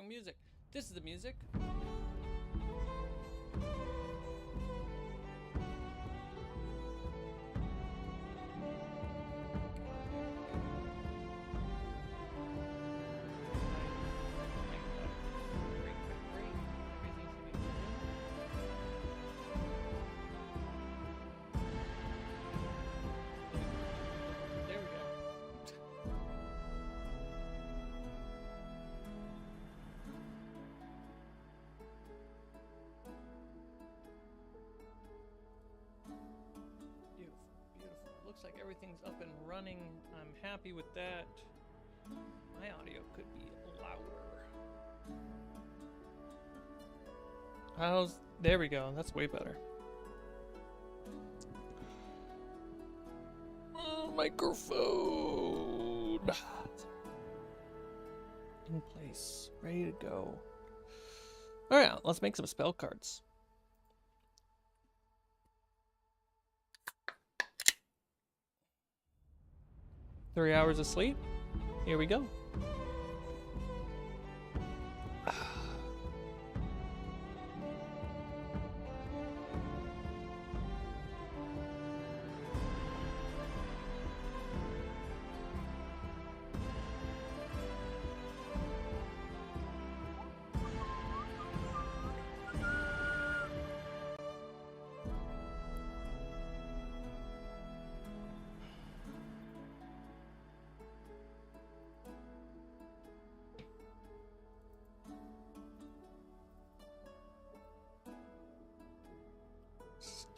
wrong music. This is the music. Looks like everything's up and running. I'm happy with that. My audio could be louder. There we go. That's way better. Oh, microphone. In place. Ready to go. Alright, let's make some spell cards. 3 hours of sleep. Here we go.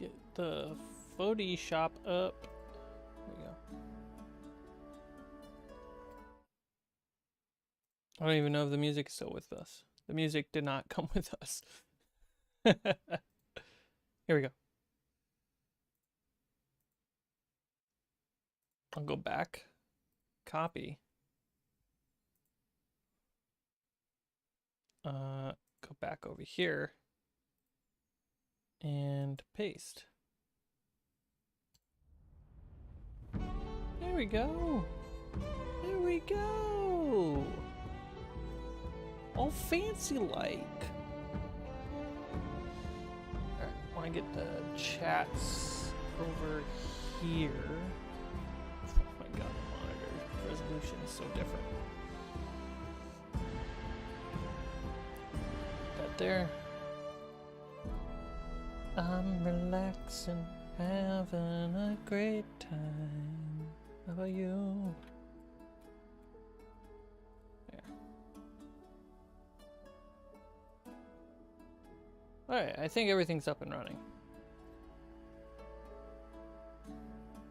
Get the Fody shop up. There we go. I don't even know if the music is still with us. The music did not come with us. Here we go. I'll go back. Copy. Go back over here. And paste. There we go. There we go. All fancy like. Alright, want to get the chats over here. Oh my god, the monitor resolution is so different. That there. I'm relaxing, having a great time. How about you? There. Alright, I think everything's up and running.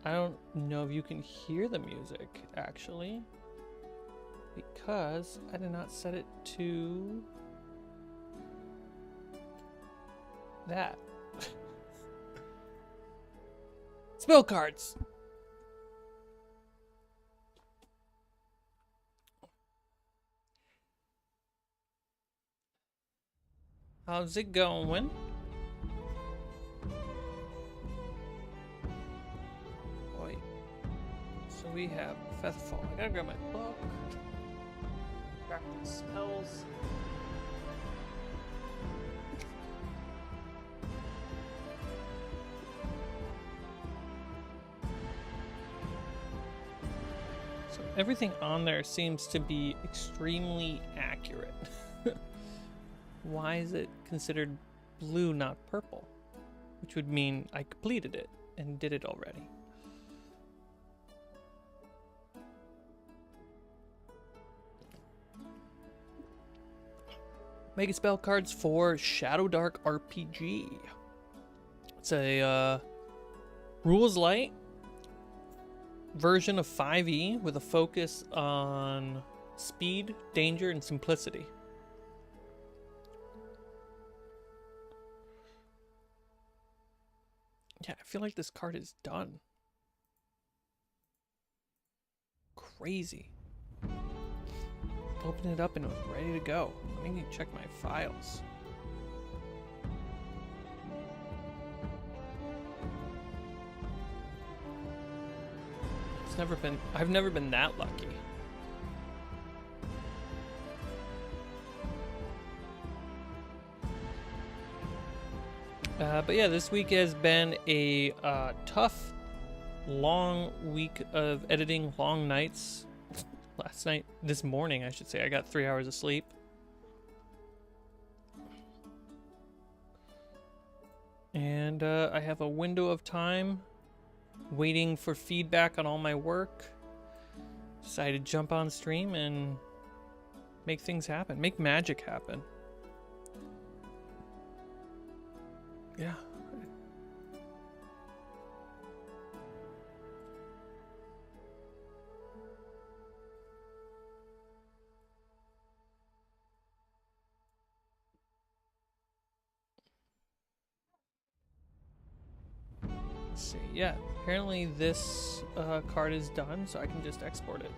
I don't know if you can hear the music, actually, because I did not set it to that. Spell cards. How's it going? Boy. So we have Featherfall. I gotta grab my book. Grab the spells. Everything on there seems to be extremely accurate. Why is it considered blue, not purple? Which would mean I completed it and did it already. Mega spell cards for Shadowdark RPG. It's a rules light version of 5e with a focus on speed, danger, and simplicity. Yeah, I feel like this card is done. Crazy. Open it up and it was ready to go. Let me check my files. I've never been that lucky. But yeah, this week has been a tough, long week of editing, long nights. This morning, I should say, I got 3 hours of sleep. And I have a window of time waiting for feedback on all my work. Decided to jump on stream and make things happen, make magic happen. Yeah. Let's see. Yeah, apparently this card is done, so I can just export it.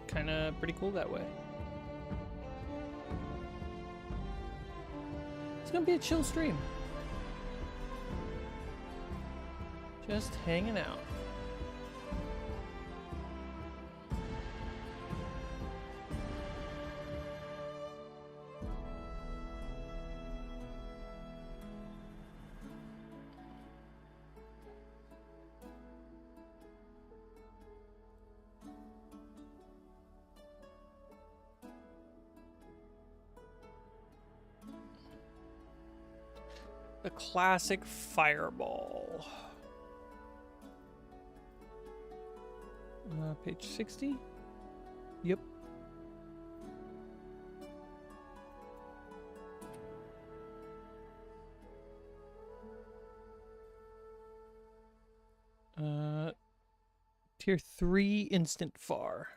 Kind of pretty cool that way. It's gonna be a chill stream. Just hanging out. The classic fireball. Page 60? Yep. Tier 3 instant far.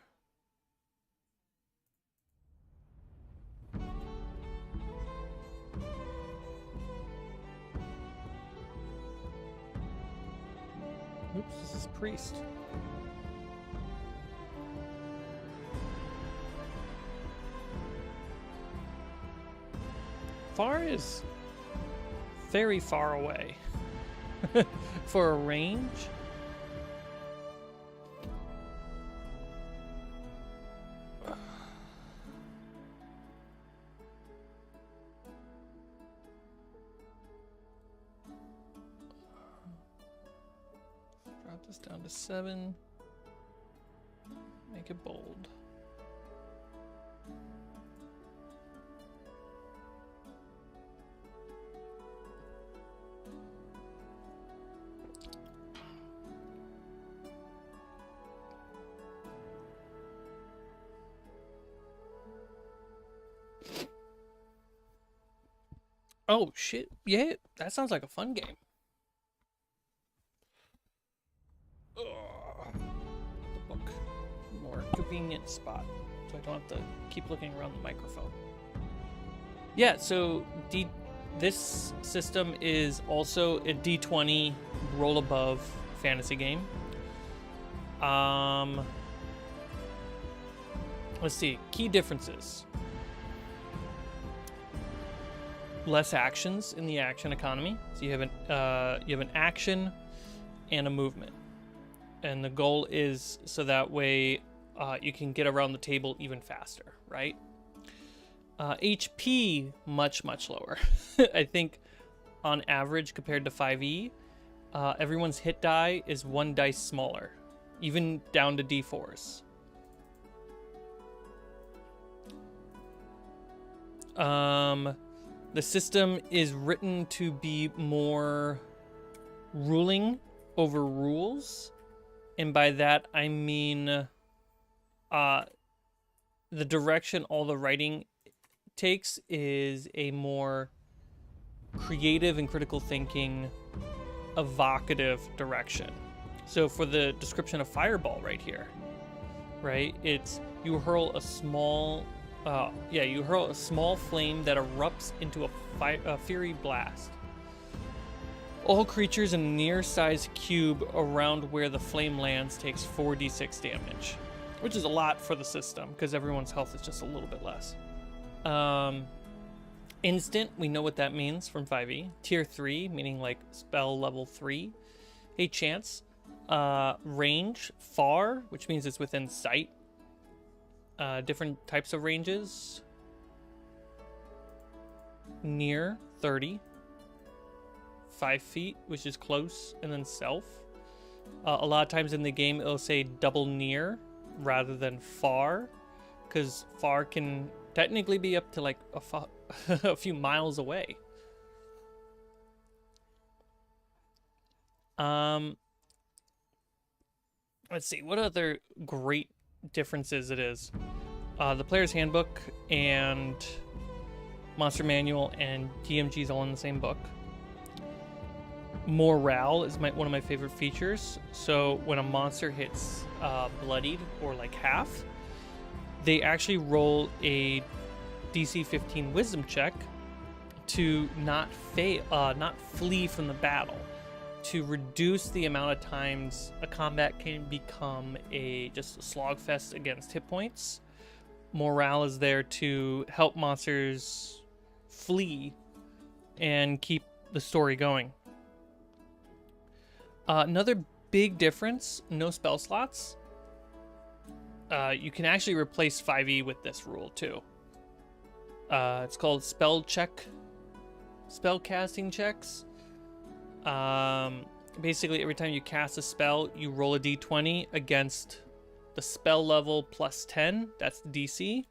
Oops, this is priest. Far is very far away for a range. Drop this down to 7. Make it bold. Oh shit, yeah, that sounds like a fun game. Ugh. The book. More convenient spot, so I don't have to keep looking around the microphone. Yeah, so this system is also a D20 roll above fantasy game. Let's see, key differences. Less actions in the action economy. So you have an action and a movement, and the goal is so that way you can get around the table even faster, right? HP much lower. I think on average compared to 5e, everyone's hit die is 1 dice smaller, even down to D4s. The system is written to be more ruling over rules, and by that I mean the direction all the writing takes is a more creative and critical thinking, evocative direction. So for the description of fireball right here, right, it's you hurl a small flame that erupts into a fiery blast. All creatures in a near-sized cube around where the flame lands takes 4d6 damage, which is a lot for the system because everyone's health is just a little bit less. Instant, we know what that means from 5e. Tier 3, meaning like spell level 3. Hey, chance. Range, far, which means it's within sight. Different types of ranges. Near, 30. 5 feet, which is close, and then self. A lot of times in the game, it'll say double near rather than far, because far can technically be up to like a few miles away. Let's see, what other great differences it is. The player's handbook and monster manual and DMG is all in the same book. Morale is one of my favorite features. So when a monster hits bloodied or like half, they actually roll a DC 15 wisdom check to not flee from the battle, to reduce the amount of times a combat can become just a slogfest against hit points. Morale is there to help monsters flee and keep the story going. Another big difference, no spell slots. You can actually replace 5e with this rule too. It's called spell casting checks. Basically, every time you cast a spell, you roll a d20 against the spell level plus 10. That's the DC.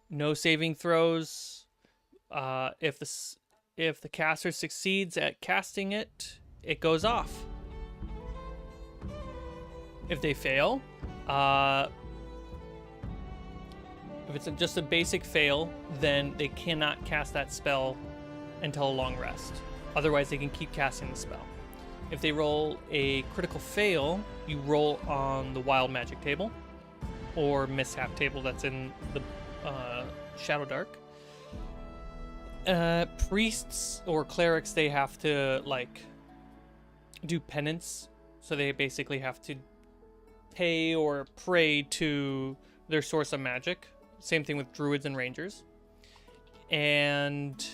No saving throws. If the caster succeeds at casting it, it goes off. If they fail, if it's just a basic fail, then they cannot cast that spell until a long rest. Otherwise, they can keep casting the spell. If they roll a critical fail, you roll on the wild magic table or mishap table that's in the Shadowdark. Priests or clerics, they have to do penance, so they basically have to pay or pray to their source of magic. Same thing with druids and rangers. And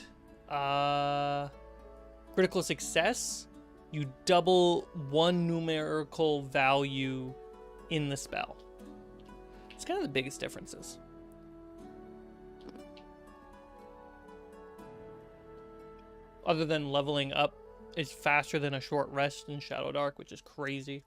critical success, you double one numerical value in the spell. It's kind of the biggest differences. Other than leveling up is faster than a short rest in Shadowdark, which is crazy.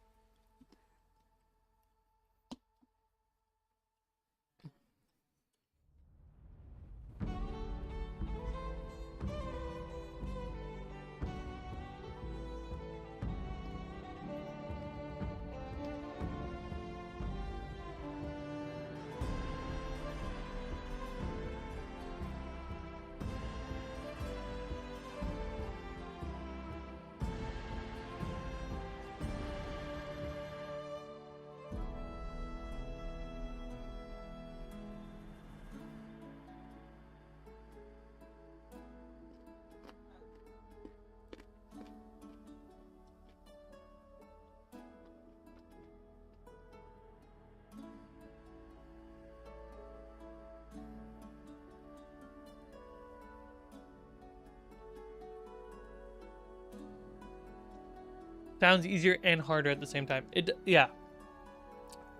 Sounds easier and harder at the same time. Yeah.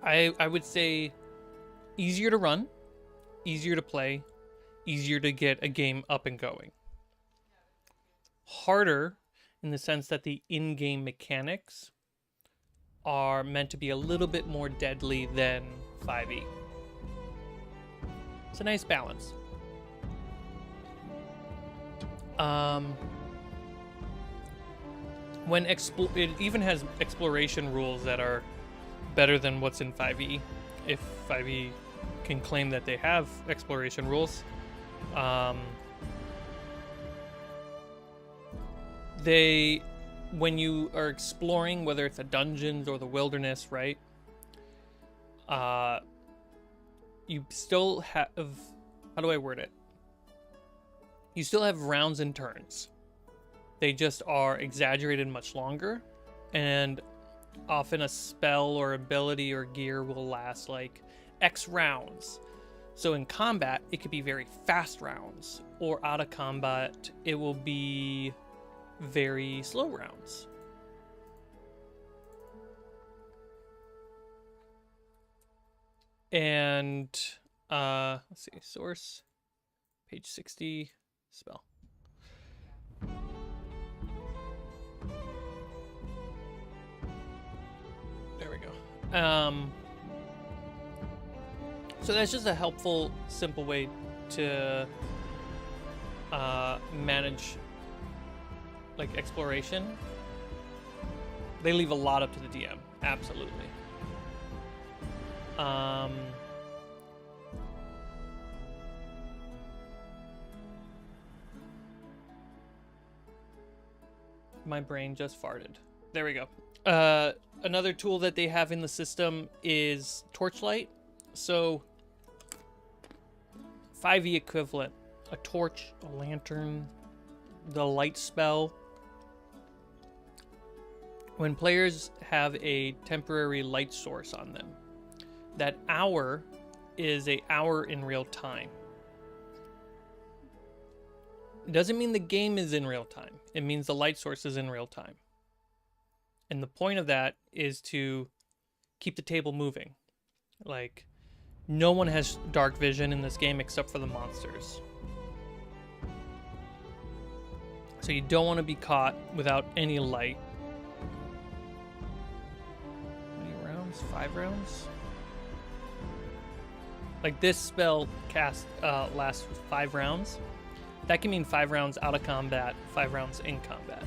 I would say easier to run, easier to play, easier to get a game up and going. Harder in the sense that the in-game mechanics are meant to be a little bit more deadly than 5e. It's a nice balance. It even has exploration rules that are better than what's in 5e, if 5e can claim that they have exploration rules. When you are exploring, whether it's the dungeons or the wilderness, right? You still have, how do I word it? You still have rounds and turns. They just are exaggerated much longer, and often a spell or ability or gear will last like X rounds. So in combat, it could be very fast rounds, or out of combat, it will be very slow rounds. And let's see, source, page 60, spell. So that's just a helpful, simple way to manage like exploration. They leave a lot up to the DM, absolutely. My brain just farted. There we go. Another tool that they have in the system is Torchlight. So 5e equivalent, a torch, a lantern, the light spell. When players have a temporary light source on them, that hour is an hour in real time. It doesn't mean the game is in real time. It means the light source is in real time. And the point of that is to keep the table moving. Like, no one has dark vision in this game except for the monsters. So you don't want to be caught without any light. How many rounds? 5 rounds? Like, this spell cast lasts 5 rounds. That can mean 5 rounds out of combat, 5 rounds in combat.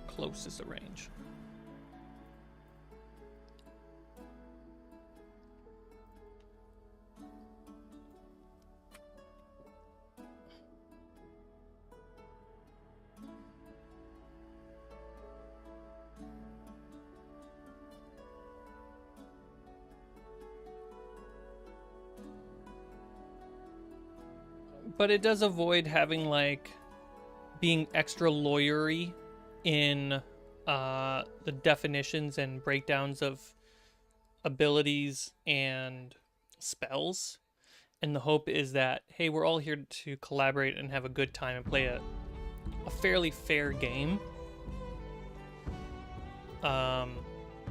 Close is the range. But it does avoid having, like, being extra lawyery in the definitions and breakdowns of abilities and spells. And the hope is that, hey, we're all here to collaborate and have a good time and play a fairly fair game.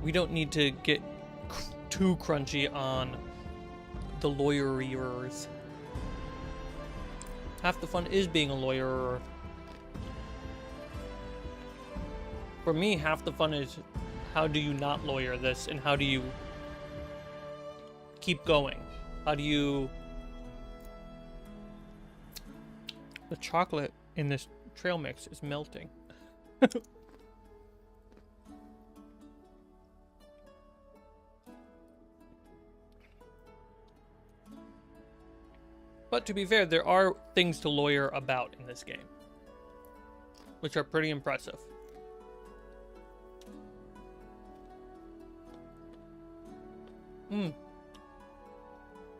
We don't need to get too crunchy on the lawyerers. Half the fun is being a lawyer. For me, half the fun is how do you not lawyer this and how do you keep going? How do you... The chocolate in this trail mix is melting. But to be fair, there are things to lawyer about in this game, which are pretty impressive.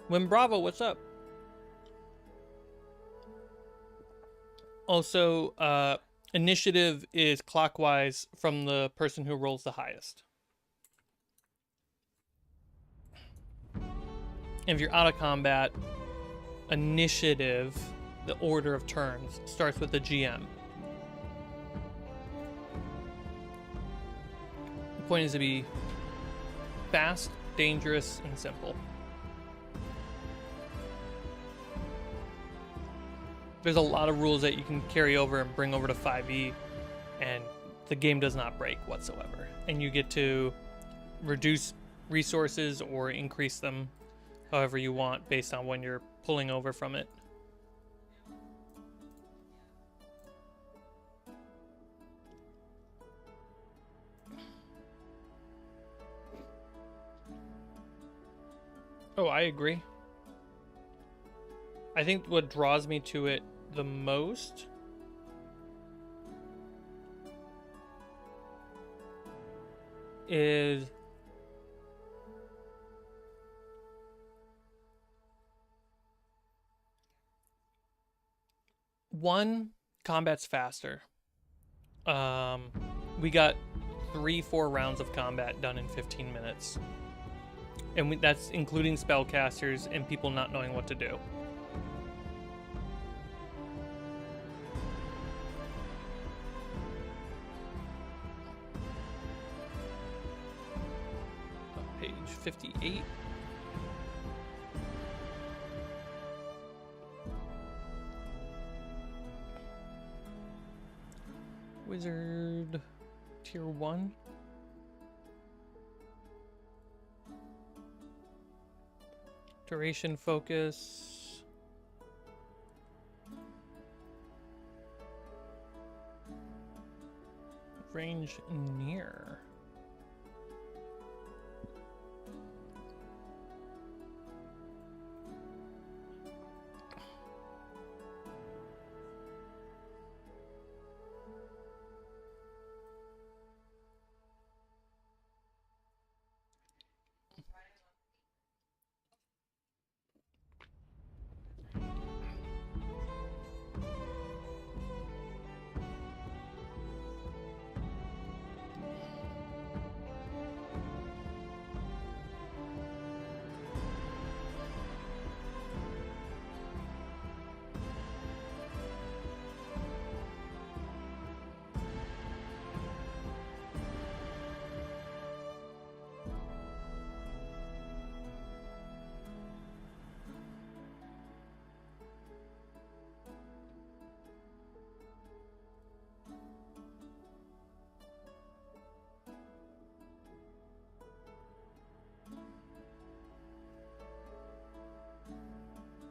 When Bravo, what's up? Also, initiative is clockwise from the person who rolls the highest. And if you're out of combat, initiative, the order of turns, starts with the GM. The point is to be fast, dangerous, and simple. There's a lot of rules that you can carry over and bring over to 5e, and the game does not break whatsoever. And you get to reduce resources or increase them however you want based on when you're pulling over from it. Oh, I agree. I think what draws me to it the most is one, combat's faster. We got 3-4 rounds of combat done in 15 minutes. And that's including spellcasters and people not knowing what to do. Page 58. Wizard tier 1. Duration focus. Range near.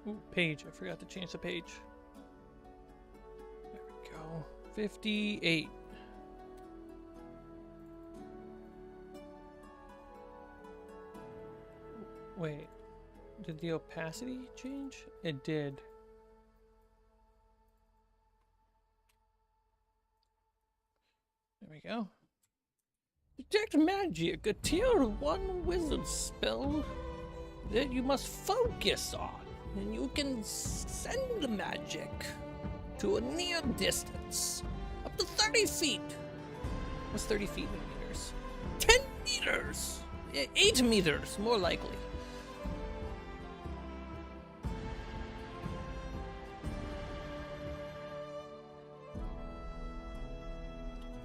Ooh, page. I forgot to change the page. There we go. 58. Wait. Did the opacity change? It did. There we go. Detect magic, a tier 1 wizard spell that you must focus on. And you can send the magic to a near distance, up to 30 feet. What's 30 feet in meters? 10 meters! 8 meters, more likely.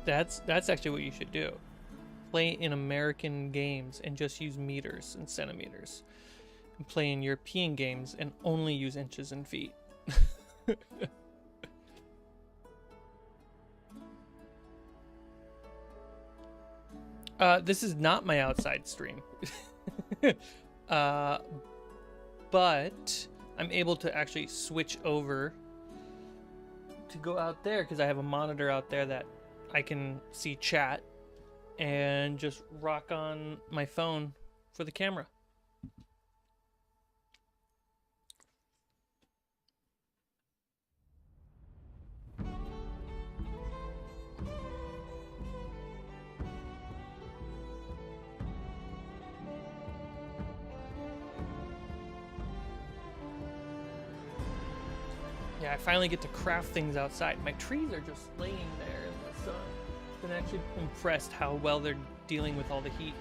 That's actually what you should do. Play in American games and just use meters and centimeters. And play in European games and only use inches and feet. This is not my outside stream. But I'm able to actually switch over to go out there because I have a monitor out there that I can see chat and just rock on my phone for the camera. Yeah, I finally get to craft things outside. My trees are just laying there in the sun. I'm actually impressed how well they're dealing with all the heat.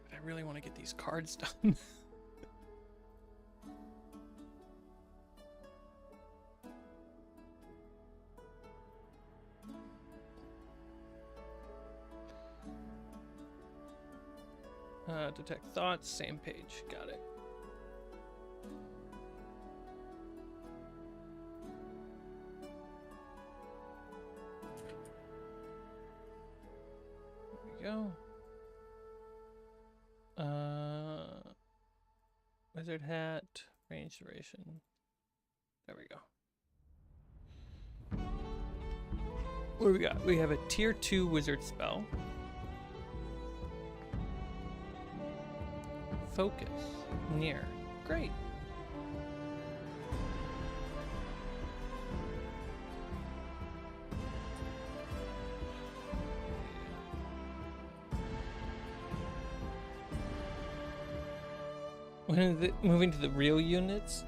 But I really want to get these cards done. Detect thoughts, same page. Got it. There we go. Wizard hat, range duration. There we go. What do we got? We have a tier 2 wizard spell. Focus. Near. Great. When is it moving to the real units?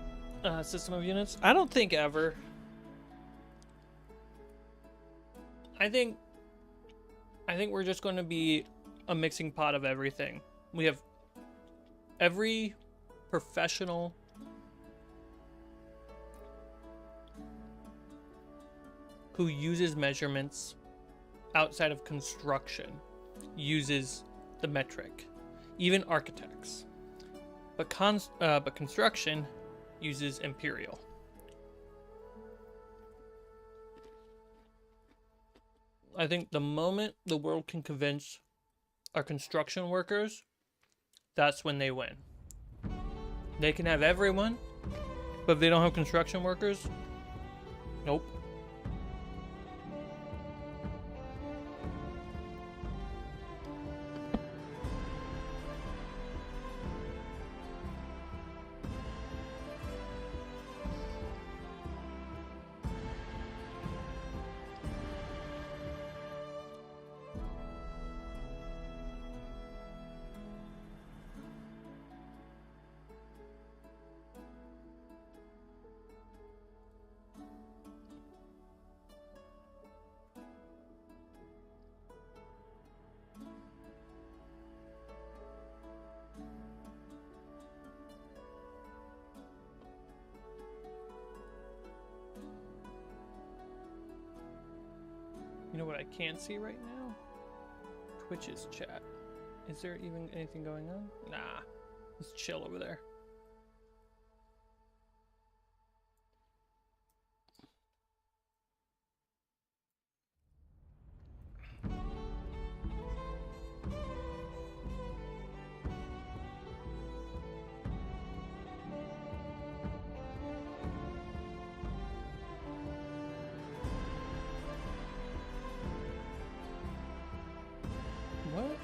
System of units? I don't think ever. I think we're just going to be a mixing pot of everything. We have every professional who uses measurements outside of construction uses the metric. Even architects. but construction uses Imperial. I think the moment the world can convince our construction workers, that's when they win. They can have everyone, but if they don't have construction workers, nope. You know what I can't see right now? Twitch's chat. Is there even anything going on? Nah. It's chill over there. What?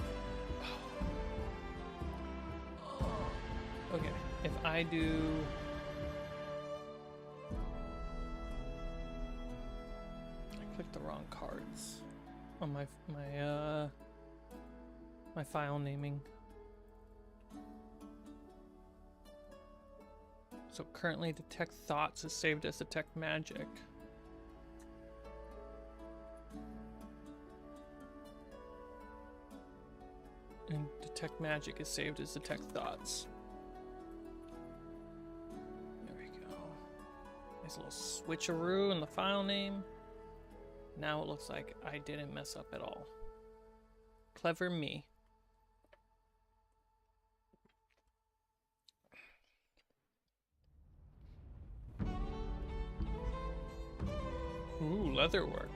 Okay, if I do... I clicked the wrong cards on my file naming. So currently detect thoughts is saved as detect magic. And detect magic is saved as detect thoughts. There we go. Nice little switcheroo in the file name. Now it looks like I didn't mess up at all. Clever me. Ooh, leatherwork.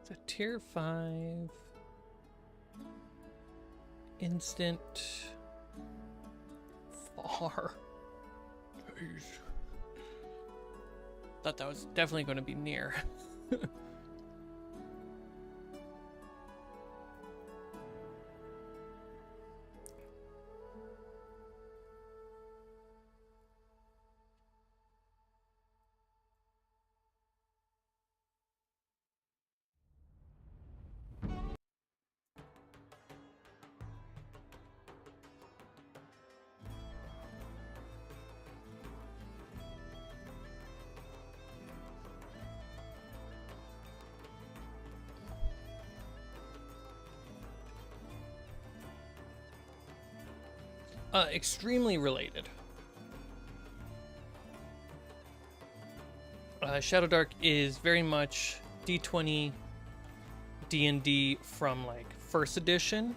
It's a tier 5 instant far. Jeez. Thought that was definitely going to be near. Extremely related. Shadowdark is very much D20 D&D from like first edition.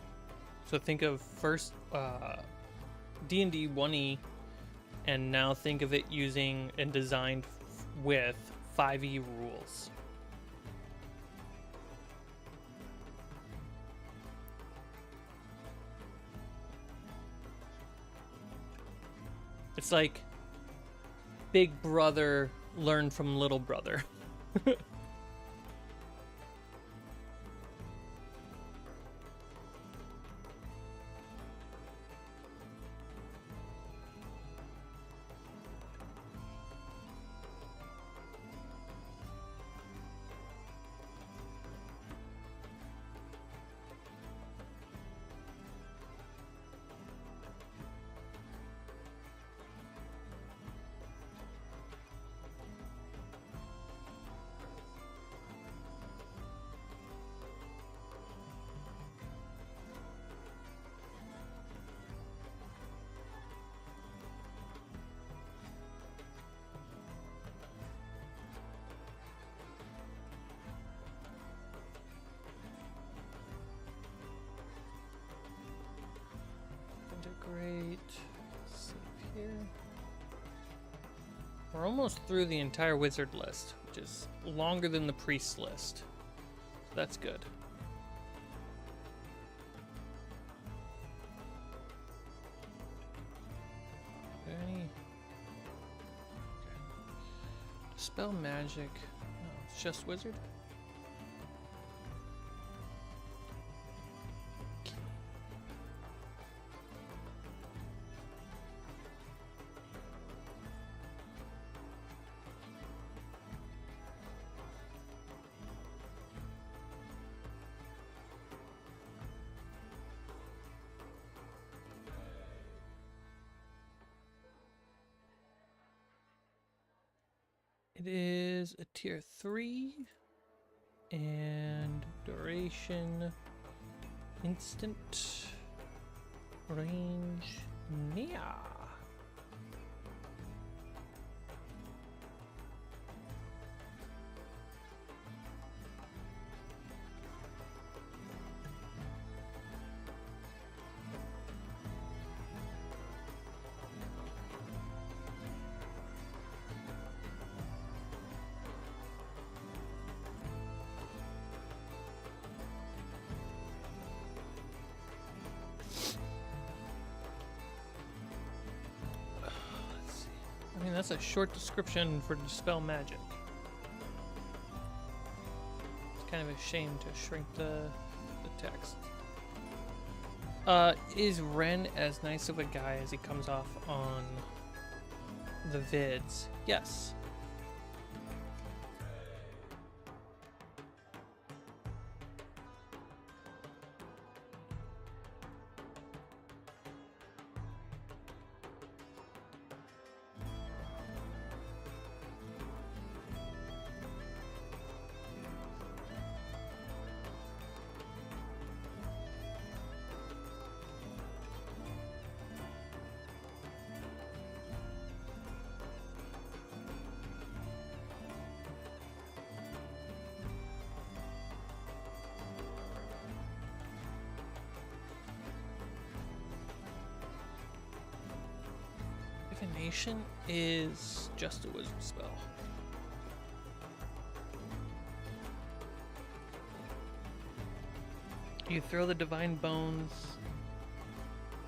So think of first D&D 1E, and now think of it using and designed with 5e rules. It's like Big Brother learned from Little Brother. we're almost through the entire wizard list, which is longer than the priest list. So that's good. Any? Okay. Dispel magic. No, it's just wizard. It is a tier 3 and duration instant range near. I mean, that's a short description for Dispel Magic. It's kind of a shame to shrink the text. Is Ren as nice of a guy as he comes off on the vids? Yes. Divination is just a wizard spell. You throw the divine bones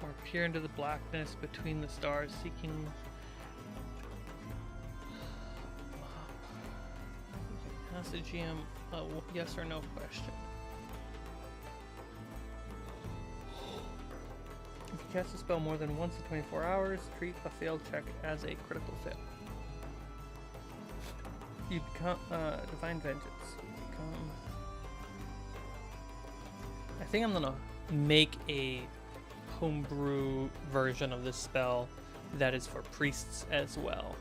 or peer into the blackness between the stars, seeking ask the GM a yes or no question. If you cast a spell more than once in 24 hours, treat a failed check as a critical fail. You become Divine Vengeance. You become. I think I'm gonna make a homebrew version of this spell that is for priests as well.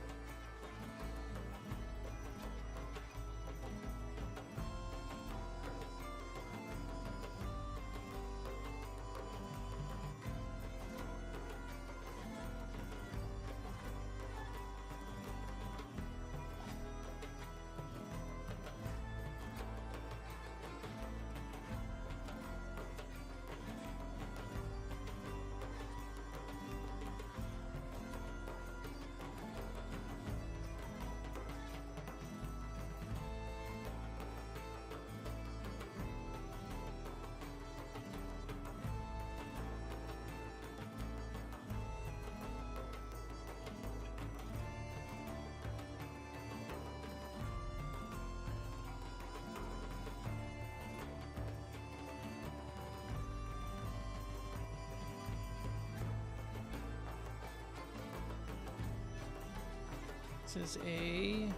This is a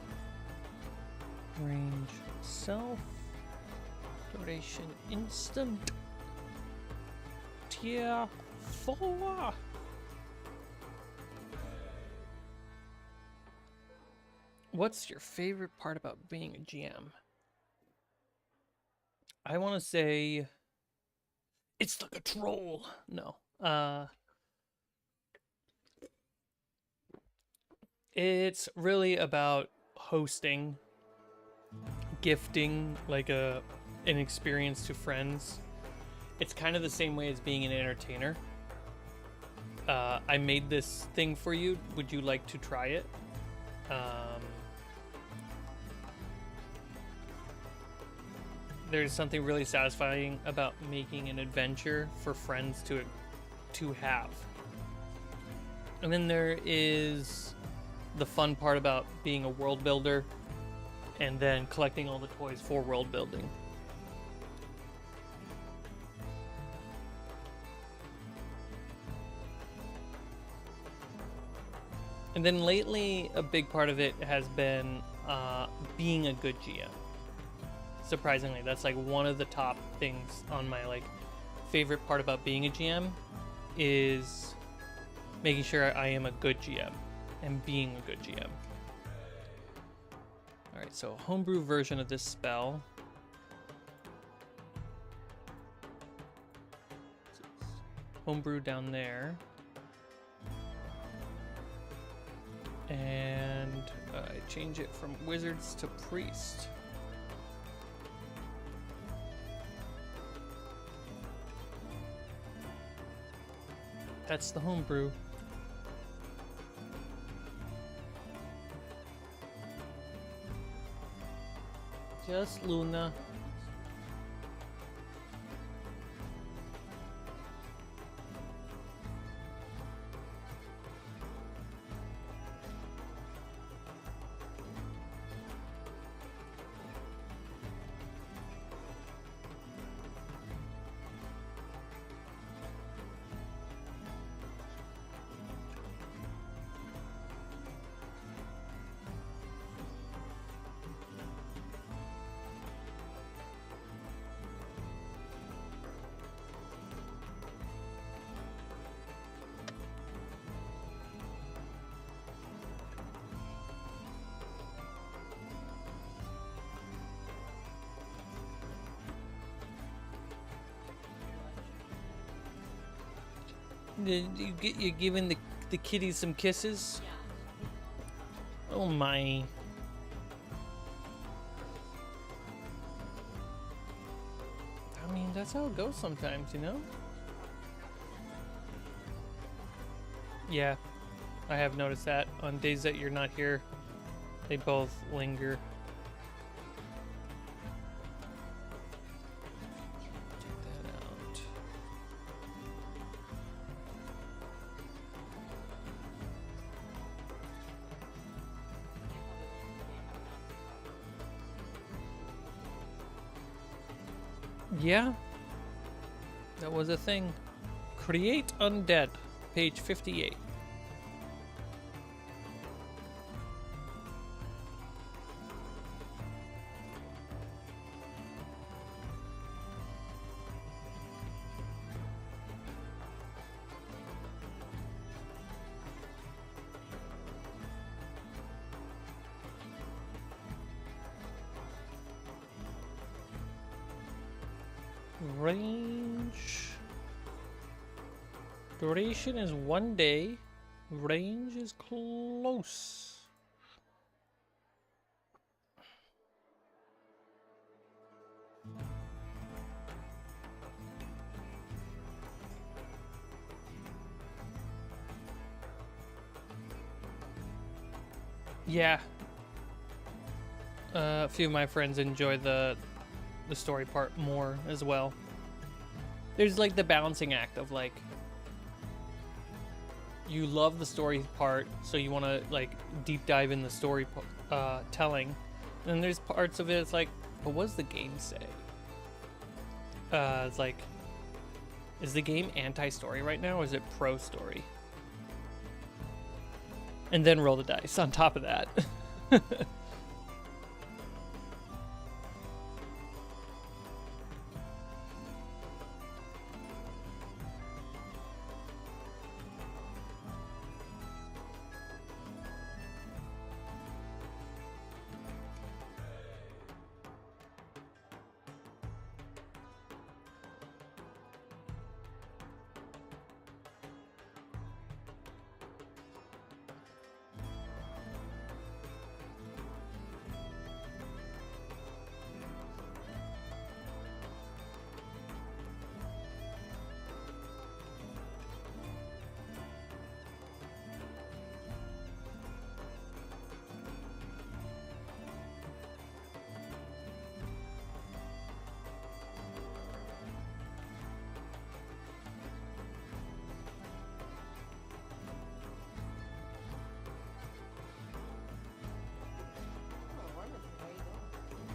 range self, duration instant, tier 4. What's your favorite part about being a GM? I want to say it's the control. No. It's really about hosting, gifting like an experience to friends. It's kind of the same way as being an entertainer. I made this thing for you. Would you like to try it? there's something really satisfying about making an adventure for friends to have. And then there is the fun part about being a world builder and then collecting all the toys for world building. And then lately, a big part of it has been being a good GM. Surprisingly, that's like one of the top things on my like favorite part about being a GM is making sure I am a good GM and being a good GM. All right, so homebrew version of this spell. Homebrew down there. And I change it from wizards to priest. That's the homebrew. Just Luna. You giving the kitties some kisses? Yeah. Oh my. I mean, that's how it goes sometimes, you know? Yeah, I have noticed that. On days that you're not here, they both linger. Yeah, that was a thing. Create Undead, page 58. Range. Duration is 1 day. Range is close. Yeah. A few of my friends enjoy the story part more as well. There's like the balancing act of like you love the story part, so you want to like deep dive in the story telling, and then there's parts of it it's like, but what does the game say? It's like, is the game anti-story right now, or is it pro-story? And then roll the dice on top of that.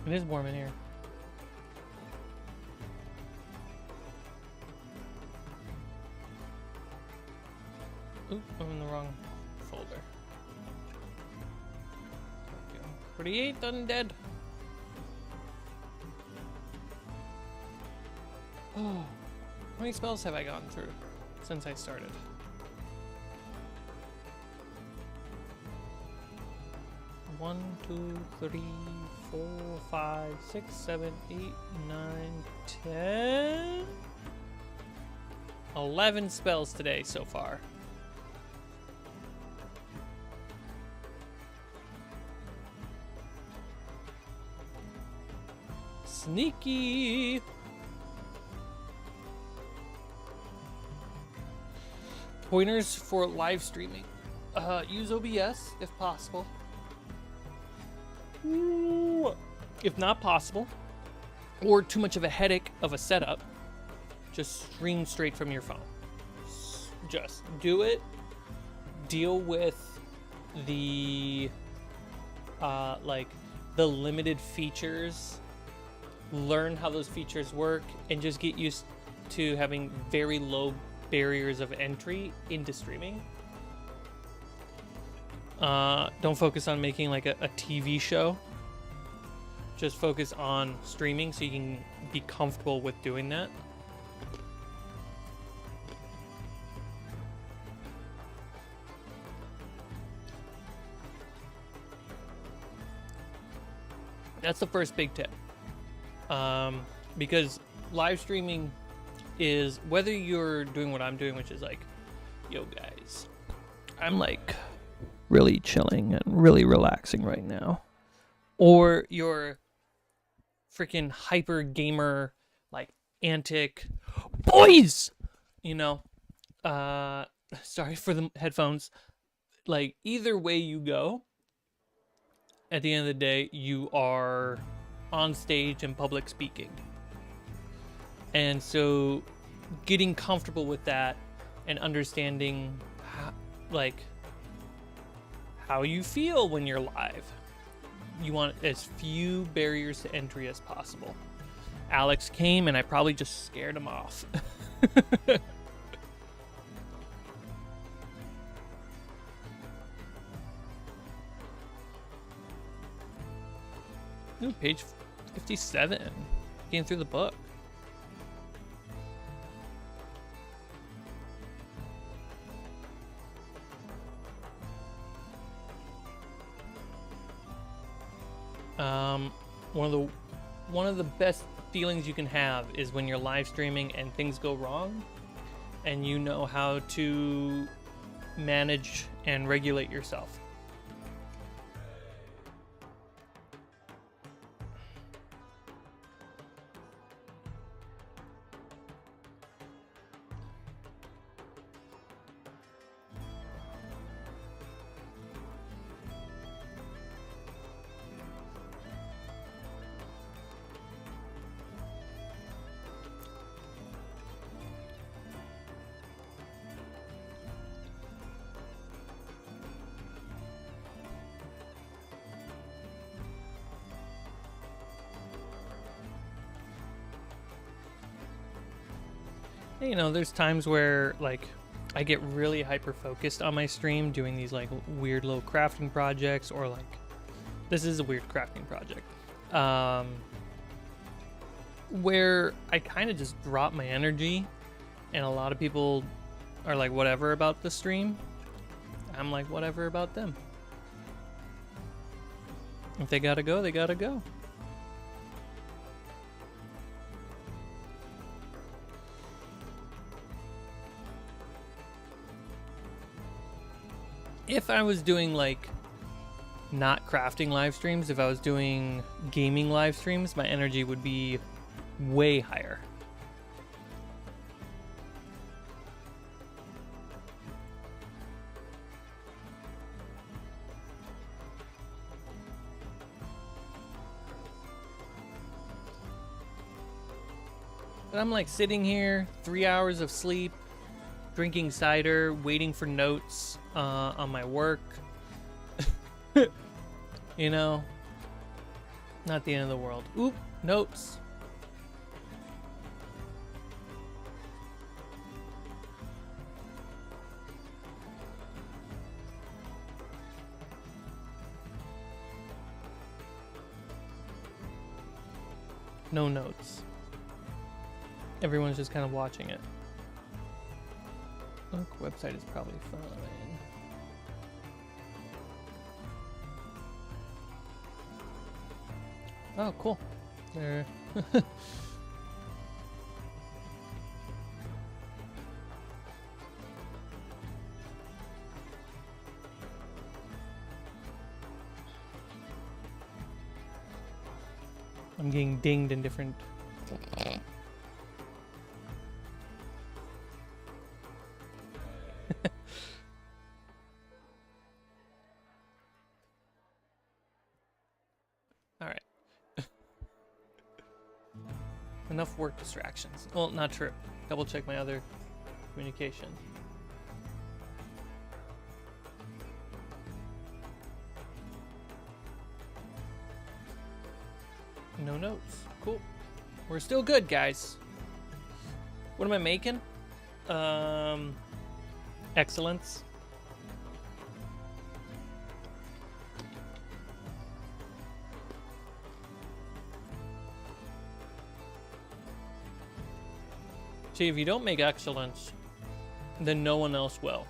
It is warm in here. Oop, I'm in the wrong folder. Create undead. Oh, how many spells have I gone through since I started? One, two, three, 4, 5, 6, 7, 8, 9, 10, 11 spells today so far. Sneaky. Pointers for live streaming. Use OBS if possible. If not possible, or too much of a headache of a setup, just stream straight from your phone. Just do it. Deal with the like the limited features. Learn how those features work, and just get used to having very low barriers of entry into streaming. Don't focus on making like a TV show. Just focus on streaming so you can be comfortable with doing that. That's the first big tip. Because live streaming is, whether you're doing what I'm doing, which is like, yo guys, I'm like really chilling and really relaxing right now, or you're freaking hyper gamer, like antic boys, you know, sorry for the headphones. Like either way you go, at the end of the day, you are on stage and public speaking. And so getting comfortable with that and understanding how you feel when you're live. You want as few barriers to entry as possible. Alex came and I probably just scared him off. Ooh, page 57. Getting through the book. One of the best feelings you can have is when you're live streaming and things go wrong, and you know how to manage and regulate yourself. You know, there's times where like I get really hyper focused on my stream doing these like weird little crafting projects, or like this is a weird crafting project where I kind of just drop my energy, and a lot of people are like whatever about the stream. I'm like whatever about them. If they gotta go, they gotta go. If I was doing like not crafting live streams, if I was doing gaming live streams, my energy would be way higher. But I'm like sitting here, 3 hours of sleep, drinking cider, waiting for notes on my work. You know, Not the end of the world. Oop, notes. No notes. Everyone's just kind of watching it. Look, website is probably fine. Oh, cool. There. I'm getting dinged in different. All right. Enough work distractions. Well, not true. Double check my other communication. No notes. Cool. We're still good, guys. What am I making? Excellence. See, if you don't make excellence, then no one else will.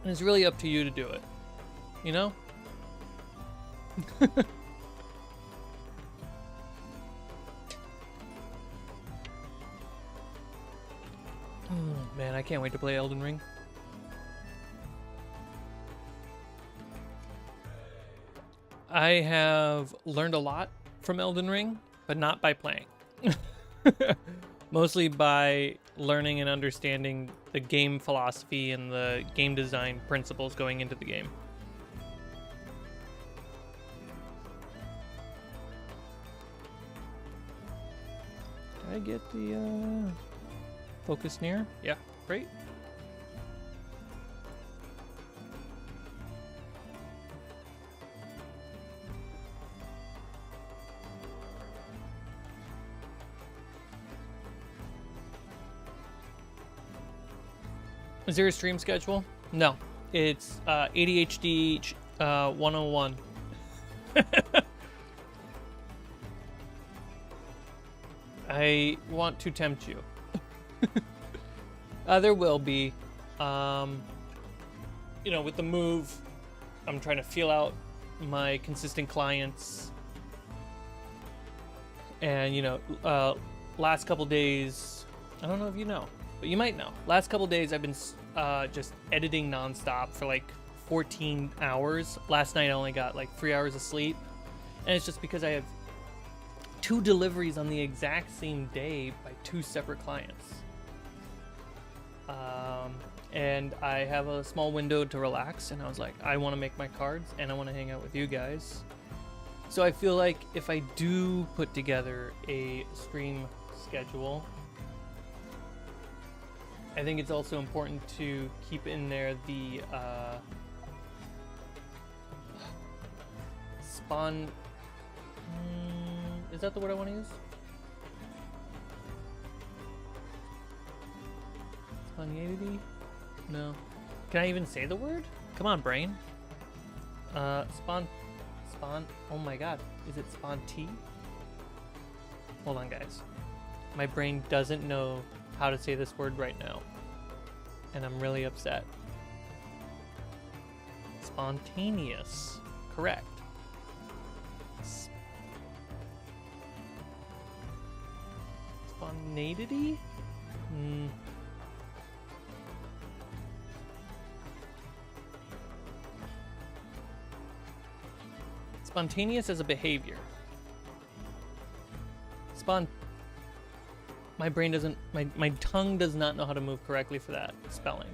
And it's really up to you to do it. You know? Oh, man, I can't wait to play Elden Ring. I have learned a lot from Elden Ring, but not by playing. Mostly by learning and understanding the game philosophy and the game design principles going into the game. Did I get the focus near? Yeah, great. Is there a stream schedule? No. It's ADHD 101. I want to tempt you. There will be. You know, with the move, I'm trying to feel out my consistent clients. And, you know, last couple days, I don't know if you know, but you might know. Last couple days, I've been just editing nonstop for like 14 hours. Last night, I only got like 3 hours of sleep. And it's just because I have 2 deliveries on the exact same day by 2 separate clients. And I have a small window to relax, and I was like, I want to make my cards, and I want to hang out with you guys. So I feel like if I do put together a stream schedule, I think it's also important to keep in there the is that the word I want to use? Spontaneity? No. Can I even say the word? Come on, brain. Spawn. Oh my god. Is it sponti? Hold on, guys. My brain doesn't know how to say this word right now. And I'm really upset. Spontaneous. Correct. Spontaneity? Spontaneous as a behavior. My brain doesn't, my tongue does not know how to move correctly for that spelling.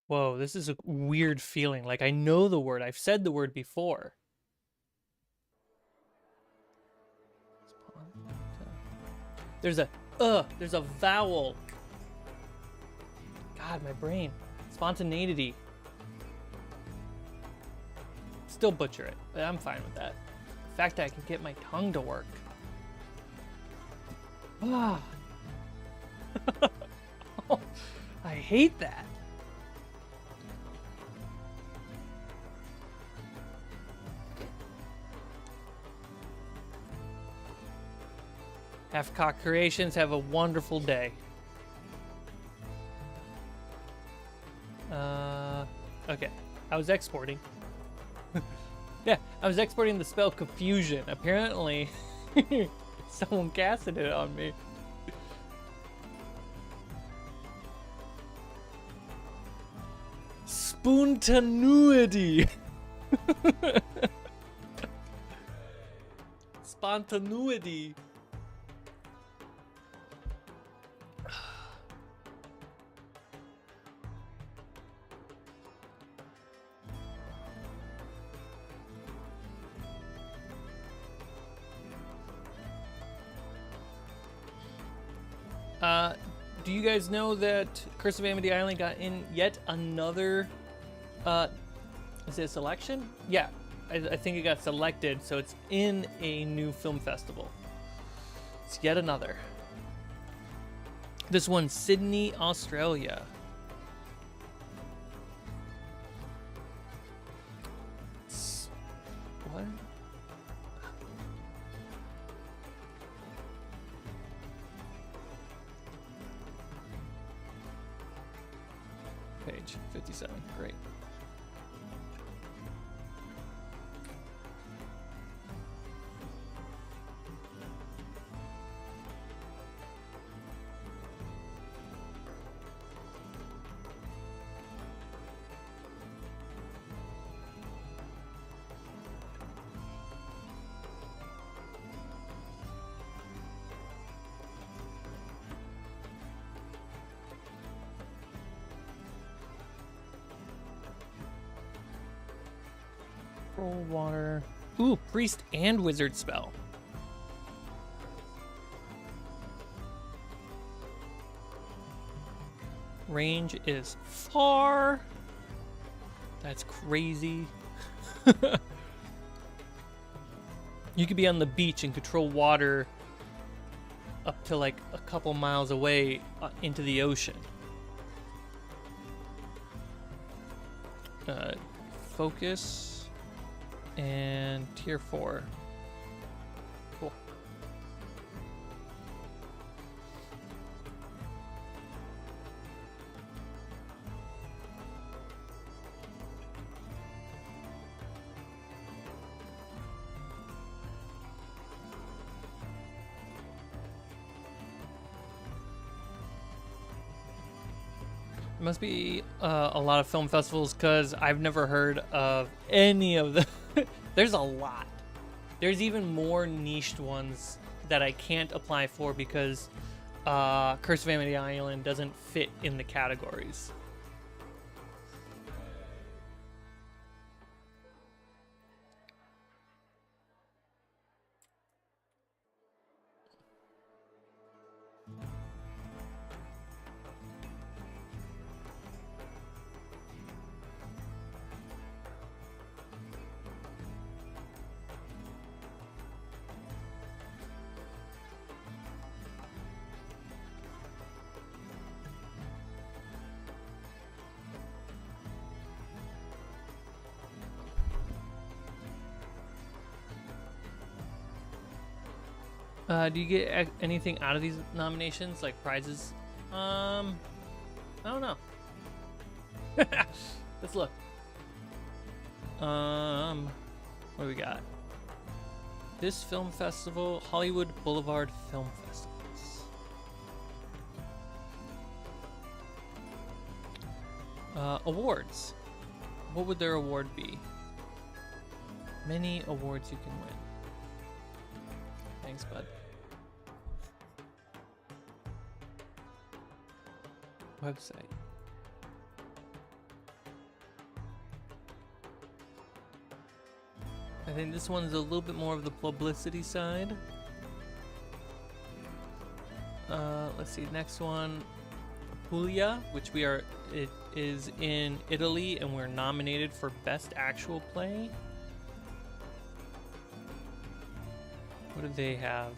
Whoa, this is a weird feeling. Like I know the word. I've said the word before. There's a vowel. God, my brain. Spontaneity. Still butcher it, but I'm fine with that. The fact that I can get my tongue to work. Ah. I hate that. Half-Cock Creations, have a wonderful day. Okay. I was exporting. Yeah, I was exporting the spell Confusion. Apparently, someone casted it on me. Spontaneity. Spontaneity. Do you guys know that Curse of Amity Island got in yet another, is it a selection? Yeah, I think it got selected, so it's in a new film festival. It's yet another. This one's Sydney, Australia. What? Page 57, great. Control water. Ooh, priest and wizard spell. Range is far. That's crazy. You could be on the beach and control water up to like a couple miles away into the ocean. Focus and tier 4. Cool. There must be a lot of film festivals because I've never heard of any of them. There's a lot. There's even more niched ones that I can't apply for because Curse of Amity Island doesn't fit in the categories. Do you get anything out of these nominations, like prizes? I don't know. Let's look. What do we got? This film festival, Hollywood Boulevard Film Festivals. Awards. What would their award be? Many awards you can win. Thanks, bud. Website. I think this one's a little bit more of the publicity side. Let's see, next one, Puglia, which it is in Italy, and we're nominated for Best Actual Play. What do they have?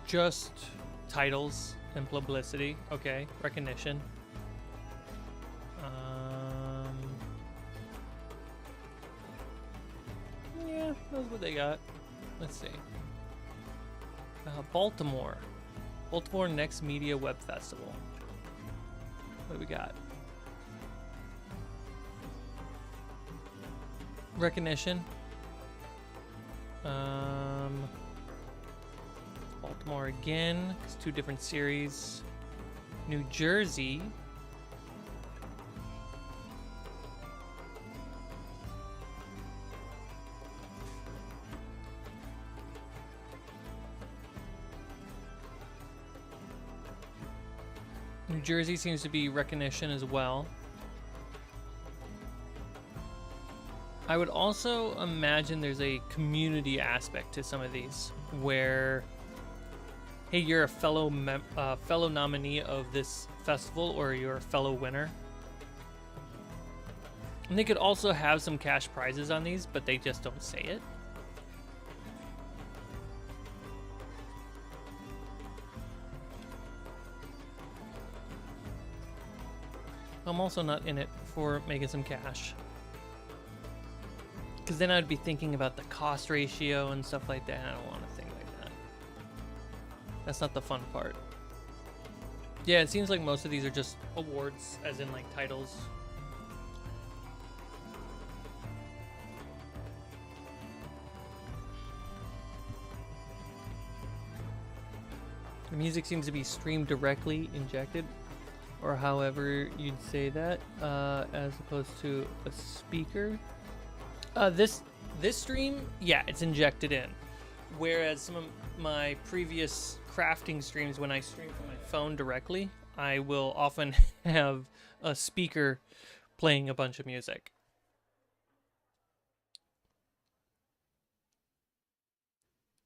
Just titles and publicity. Okay, recognition. Yeah, that's what they got. Let's see. Baltimore Next Media Web Festival. What do we got? Recognition. Baltimore again. It's 2 different series. New Jersey. New Jersey seems to be recognition as well. I would also imagine there's a community aspect to some of these, where, hey, you're a fellow nominee of this festival, or you're a fellow winner. And they could also have some cash prizes on these, but they just don't say it. I'm also not in it for making some cash, because then I'd be thinking about the cost ratio and stuff like that. I don't want to think like that. That's not the fun part. Yeah, it seems like most of these are just awards, as in like titles. The music seems to be streamed directly, injected, or however you'd say that, as opposed to a speaker. This stream, yeah, it's injected in. Whereas some of my previous crafting streams, when I stream from my phone directly, I will often have a speaker playing a bunch of music.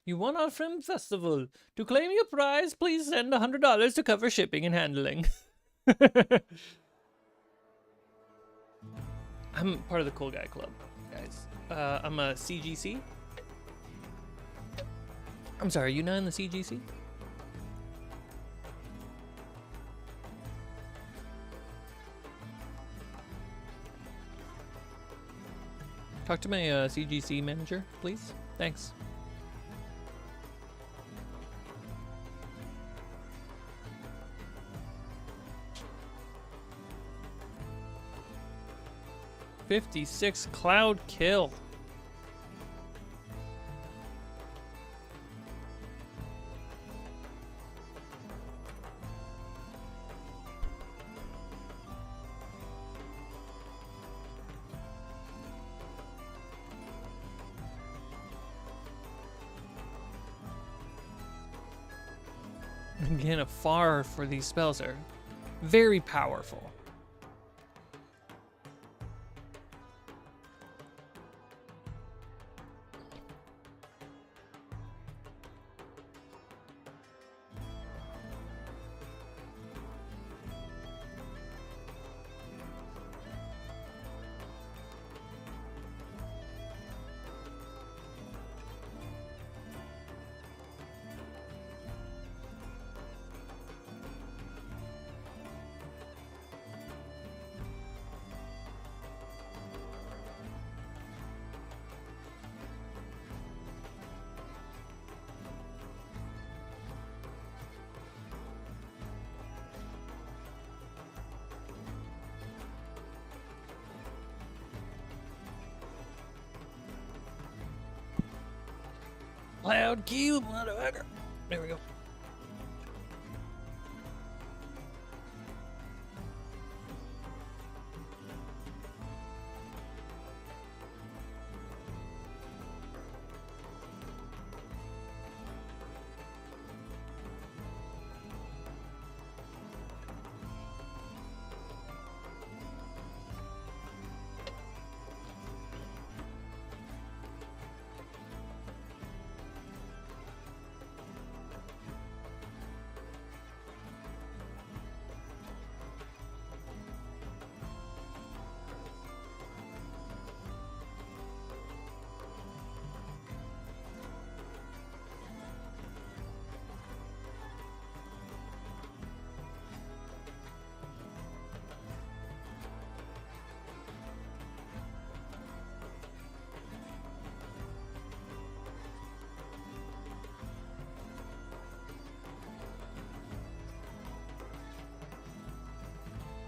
You won our film festival. To claim your prize, please send $100 to cover shipping and handling. I'm part of the Cool Guy Club, guys. I'm a CGC. I'm sorry, are you not in the CGC? Talk to my CGC manager, please. Thanks. $56 cloud kill. Again, a far for these spells are very powerful. Cloud kill, motherfucker. There we go.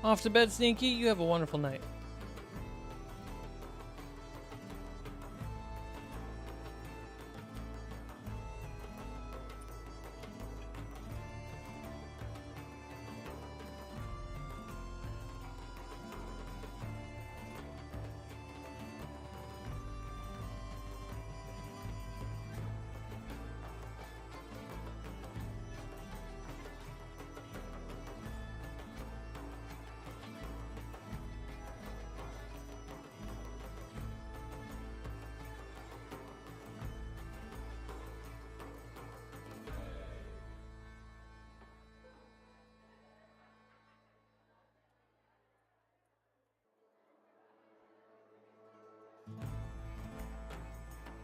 Off to bed, Sneaky. You have a wonderful night.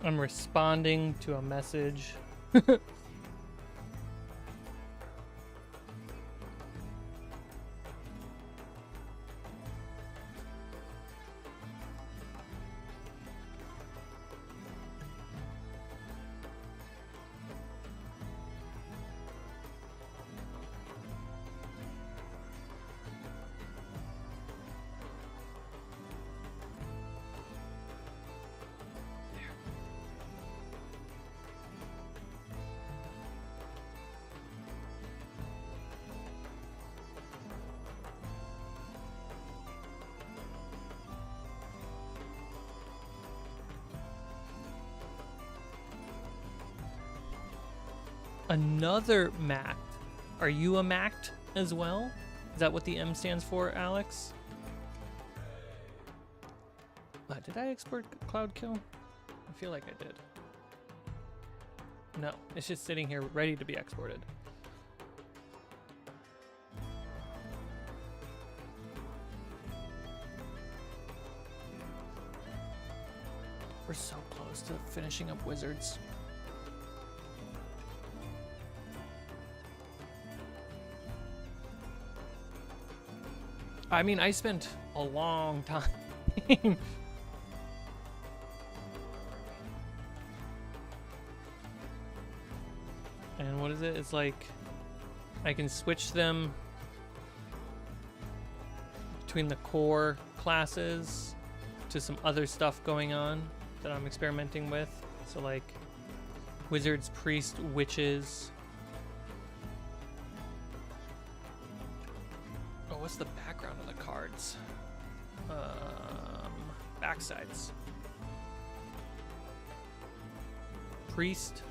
I'm responding to a message. Another Mact. Are you a Mact as well? Is that what the M stands for, Alex? Did I export Cloud Kill? I feel like I did. No, it's just sitting here ready to be exported. We're so close to finishing up Wizards. I mean, I spent a long time. And what is it? It's like I can switch them between the core classes to some other stuff going on that I'm experimenting with. So like wizards, priest, witches. Oh, what's the background of the cards? Backsides. Priest.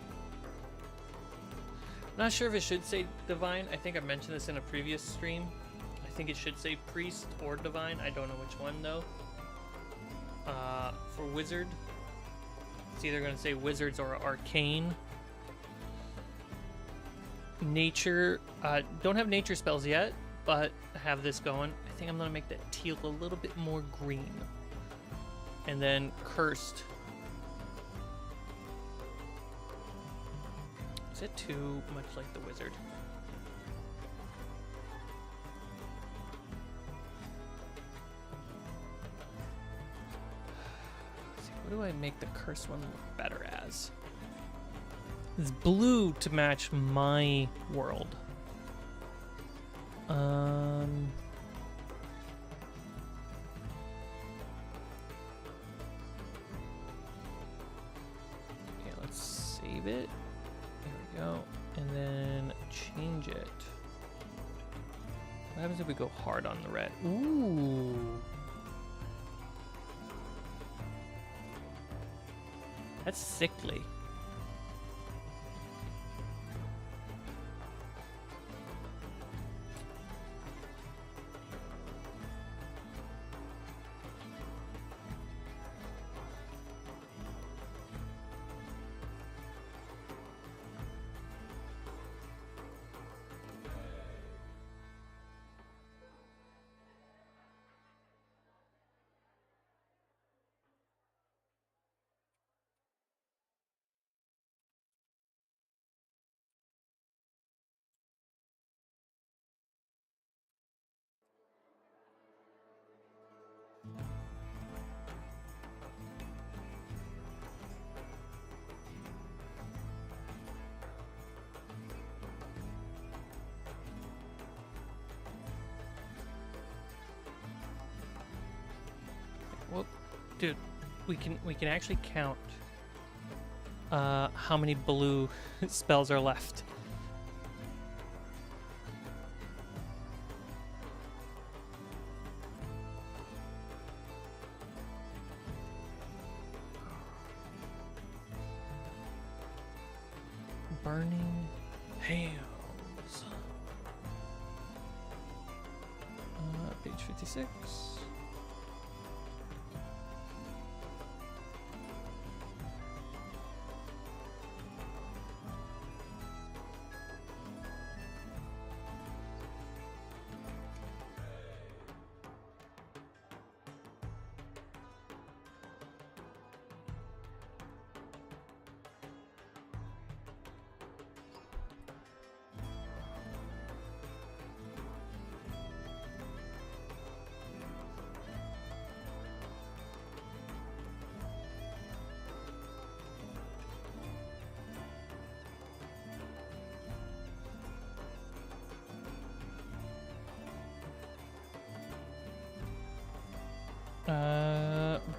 Not sure if it should say divine. I think I mentioned this in a previous stream. I think it should say priest or divine. I don't know which one though. For wizard, it's either going to say wizards or arcane. Nature, don't have nature spells yet, but have this going. I think I'm going to make that teal a little bit more green. And then cursed. Is it too much like the wizard? Let's see, what do I make the cursed one look better as? It's blue to match my world. Okay, let's save it. There we go. And then change it. What happens if we go hard on the red? Ooh. That's sickly. we can actually count how many blue spells are left. Burning Hands. Page 56.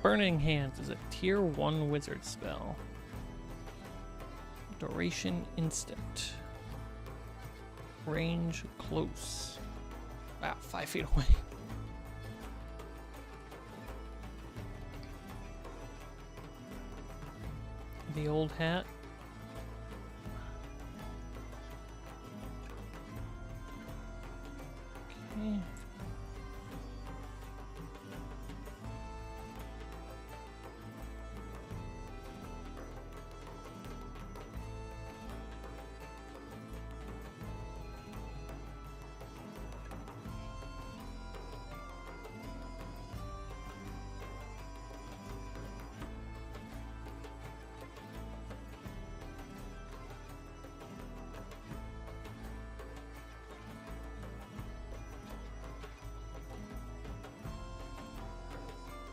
Burning Hands is a tier 1 wizard spell. Duration instant. Range close. Wow, 5 feet away. The old hat. Okay.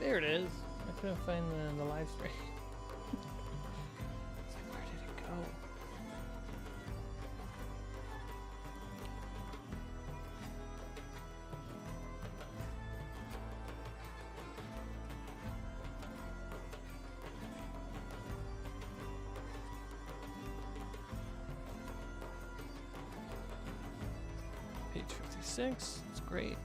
There it is. I couldn't find the live stream. It's like, where did it go? Page 56. It's great.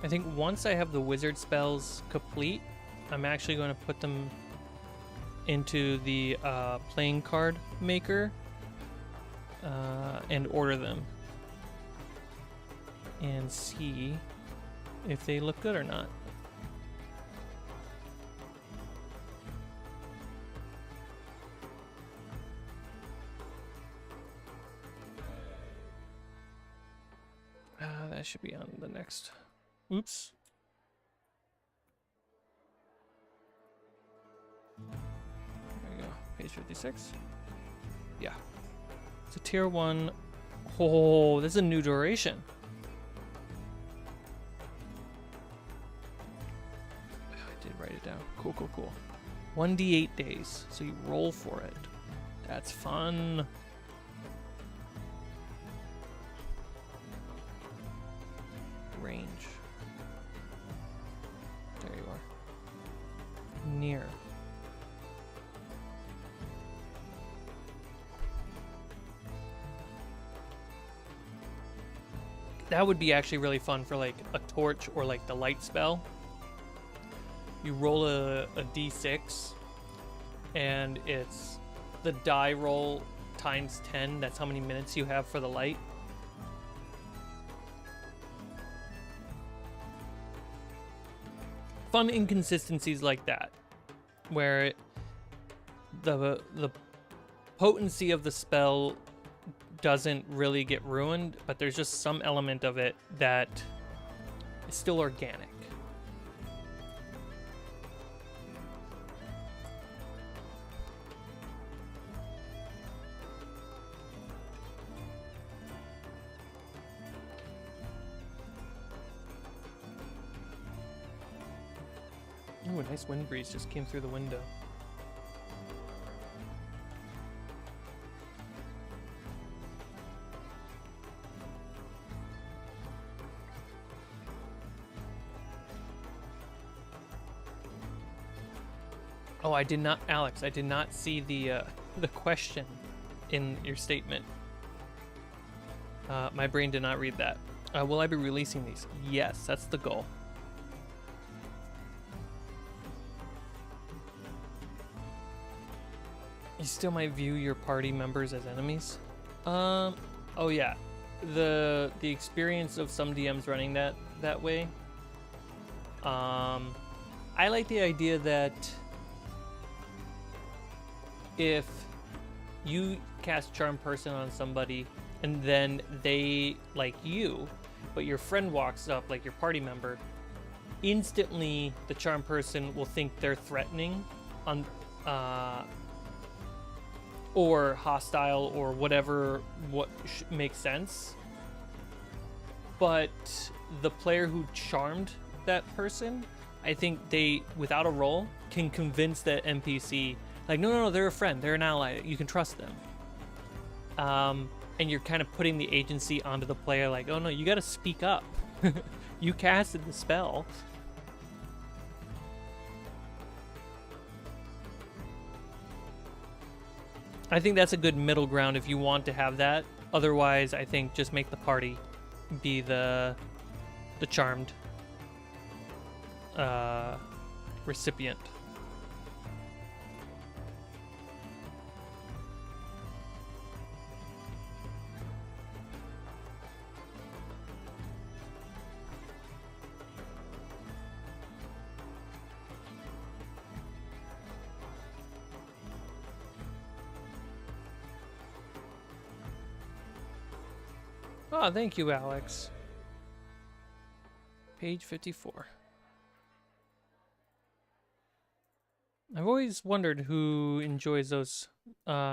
I think once I have the wizard spells complete, I'm actually going to put them into the playing card maker and order them and see if they look good or not. That should be on the next. Oops. There we go. Page 56. Yeah. It's a tier 1. Oh, this is a new duration. I did write it down. Cool, cool, cool. 1d8 days. So you roll for it. That's fun. Range. There you are. Near. That would be actually really fun for like a torch or like the light spell. You roll a d6 and it's the die roll times 10. That's how many minutes you have for the light. Fun inconsistencies like that, where the potency of the spell doesn't really get ruined, but there's just some element of it that is still organic. Ooh, a nice wind breeze just came through the window. Oh, I did not, Alex. I did not see the question in your statement. My brain did not read that. Will I be releasing these? Yes, that's the goal. You still might view your party members as enemies. Oh yeah, the experience of some DMs running that way. I like the idea that if you cast Charm Person on somebody and then they like you, but your friend walks up, like your party member, instantly the Charm Person will think they're threatening on or hostile or whatever makes sense. But the player who charmed that person, I think they, without a roll, can convince that NPC, like, no, they're a friend, they're an ally, you can trust them. And you're kind of putting the agency onto the player, like, oh no, you gotta speak up. You casted the spell. I think that's a good middle ground if you want to have that. Otherwise, I think just make the party be the charmed recipient. Oh, thank you, Alex. Page 54. I've always wondered who enjoys those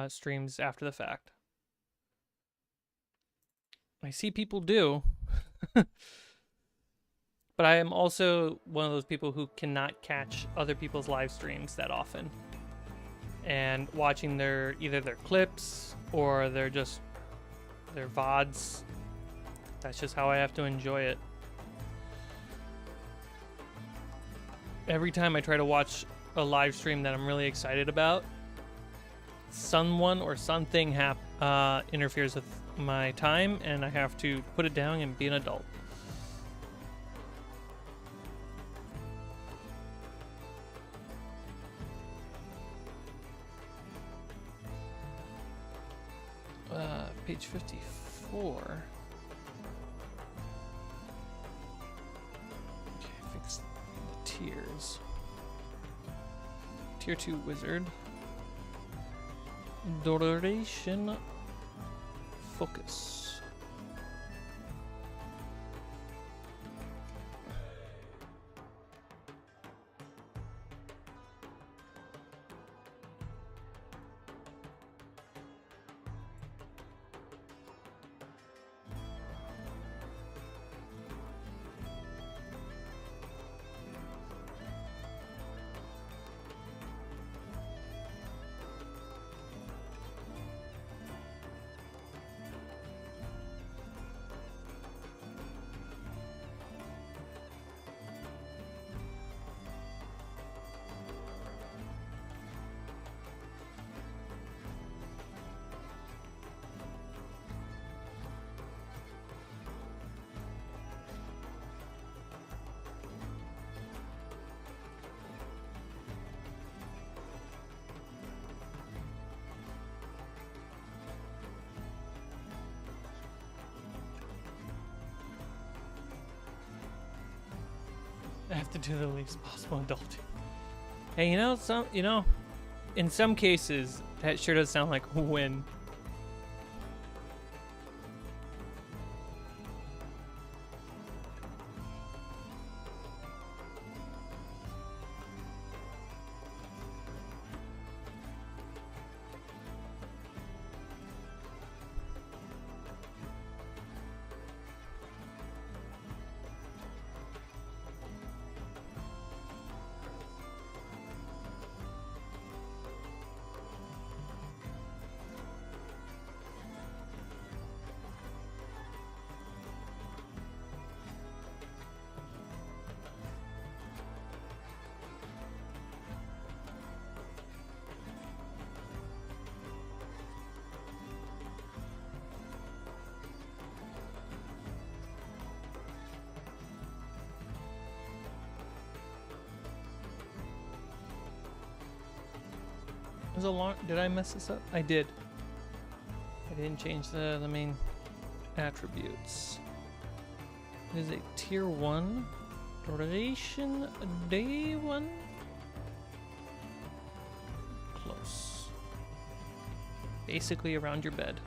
streams after the fact. I see people do. But I am also one of those people who cannot catch other people's live streams that often. And watching either their clips or their VODs, that's just how I have to enjoy it. Every time I try to watch a live stream that I'm really excited about, someone or something interferes with my time, and I have to put it down and be an adult. Page 54. Okay, fix the tiers. Tier 2 wizard. Duration focus. I have to do the least possible adulting. Hey, in some cases, that sure does sound like a win. Was a long. Did I mess this up? I did. I didn't change the main attributes. It is a tier 1. Duration day 1. Close. Basically around your bed.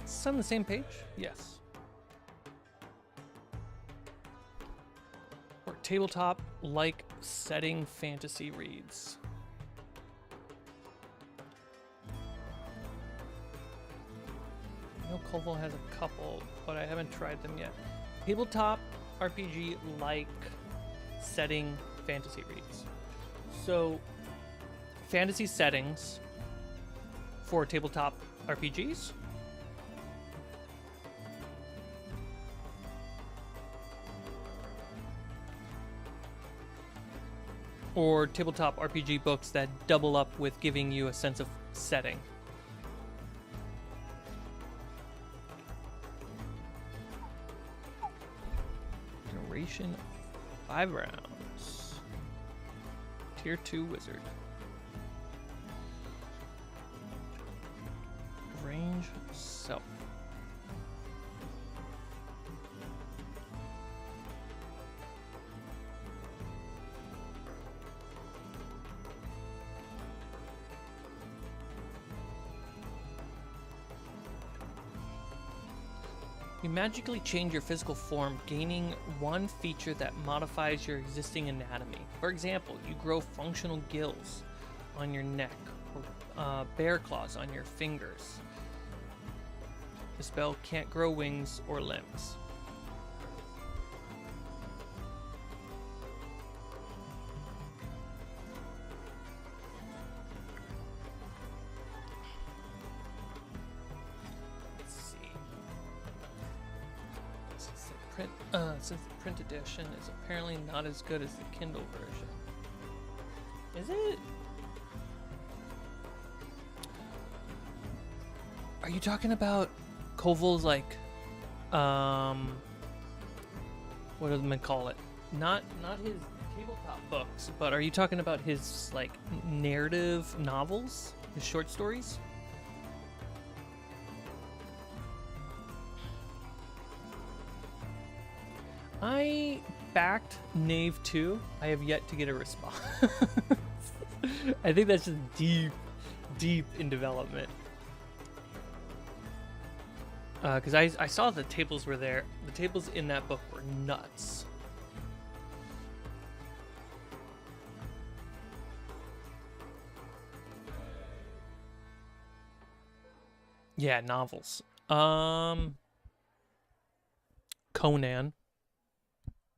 It's on the same page? Yes. Or tabletop like setting fantasy reads. I know Colville has a couple, but I haven't tried them yet. Tabletop RPG like setting fantasy reads. So, fantasy settings for tabletop RPGs. Or tabletop RPG books that double up with giving you a sense of setting. Duration 5 rounds. Tier 2 wizard. Range self. You magically change your physical form, gaining one feature that modifies your existing anatomy. For example, you grow functional gills on your neck, or bear claws on your fingers. The spell can't grow wings or limbs. Since the print edition is apparently not as good as the Kindle version. Is it? Are you talking about Colville's, like, what do they call it? Not his tabletop books, but are you talking about his, like, narrative novels? His short stories? I backed Knave 2. I have yet to get a response. I think that's just deep in development. Because I saw the tables were there. The tables in that book were nuts. Yeah, novels. Conan.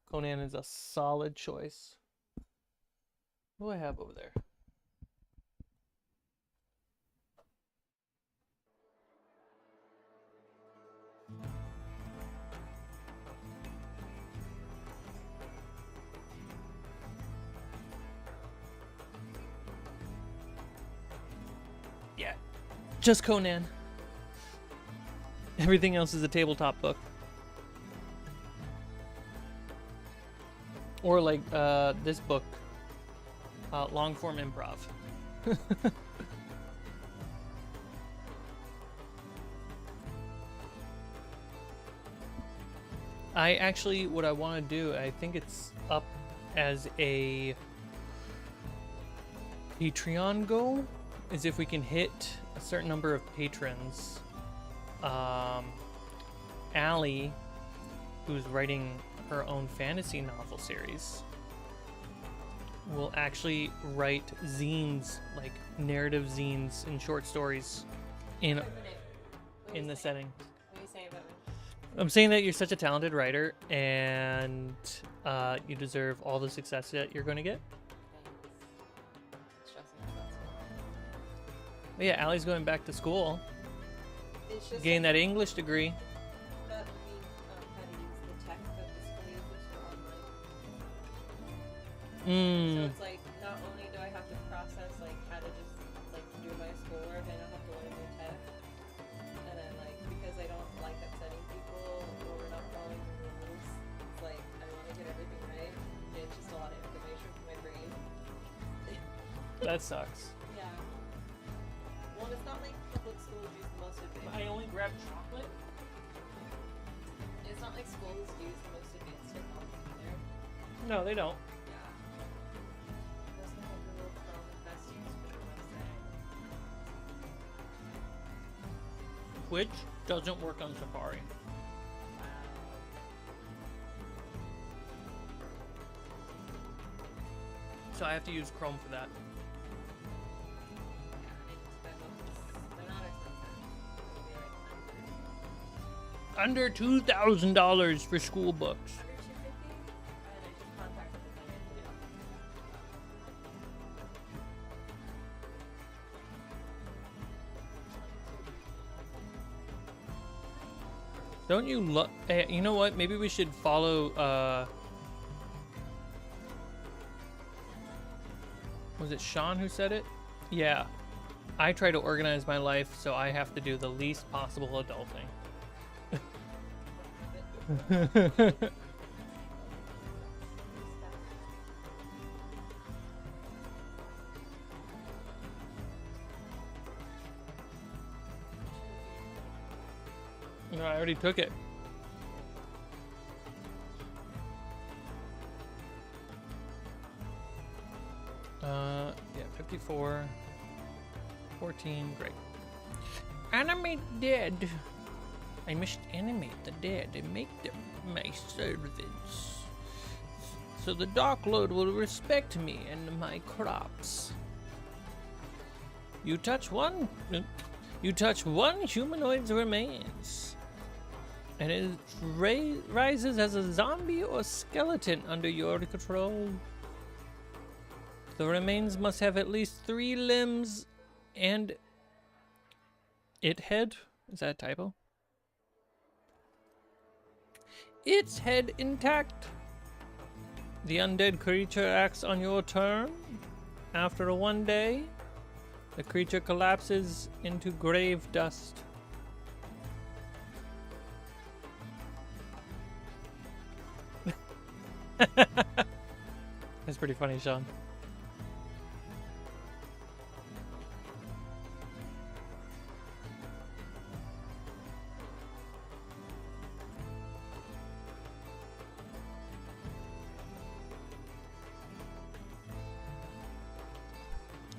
Conan is a solid choice. What do I have over there? Yeah, just Conan. Everything else is a tabletop book. Or like this book, long form improv. I actually, what I want to do, I think it's up as a Patreon goal, is if we can hit a certain number of patrons. Allie, who's writing her own fantasy novel series, will actually write zines, like narrative zines and short stories in the setting. What are you saying about me? I'm saying that you're such a talented writer, and you deserve all the success that you're going to get. Thanks. Stressing out about school. But yeah, Allie's going back to school, It's just getting that English degree. that we how to use the tech that the school uses for online. So it's like, not only do I have to process like how to just like do my schoolwork, I now have to learn new tech. And then like, because I don't like upsetting people or not following the rules, it's like I want to get everything right. And it's just a lot of information for my brain. That sucks. Yeah. Well, it's not like public schools use the most advanced. I only grabbed chocolate. It's not like schools use the most advanced technology either. No, they don't. Yeah. There's no like Google Chrome and best use for your website. Which doesn't work on Safari. Wow. So I have to use Chrome for that. Yeah, I need to spend those. They're not expensive. Maybe like Under $2,000 for school books. under $250, and I just contacted the vendor. Don't you love? You know what? Maybe we should follow. Was it Sean who said it? Yeah. I try to organize my life, so I have to do the least possible adulting. No, I already took it. Yeah, 54, 14, great. Animate dead. I must animate the dead and make them my servants, so the Dark Lord will respect me and my crops. You touch one humanoid's remains, and it rises as a zombie or skeleton under your control. The remains must have at least 3 limbs and it head. Is that a typo? Its head intact. The undead creature acts on your turn. After 1 day, the creature collapses into grave dust. That's pretty funny, Sean.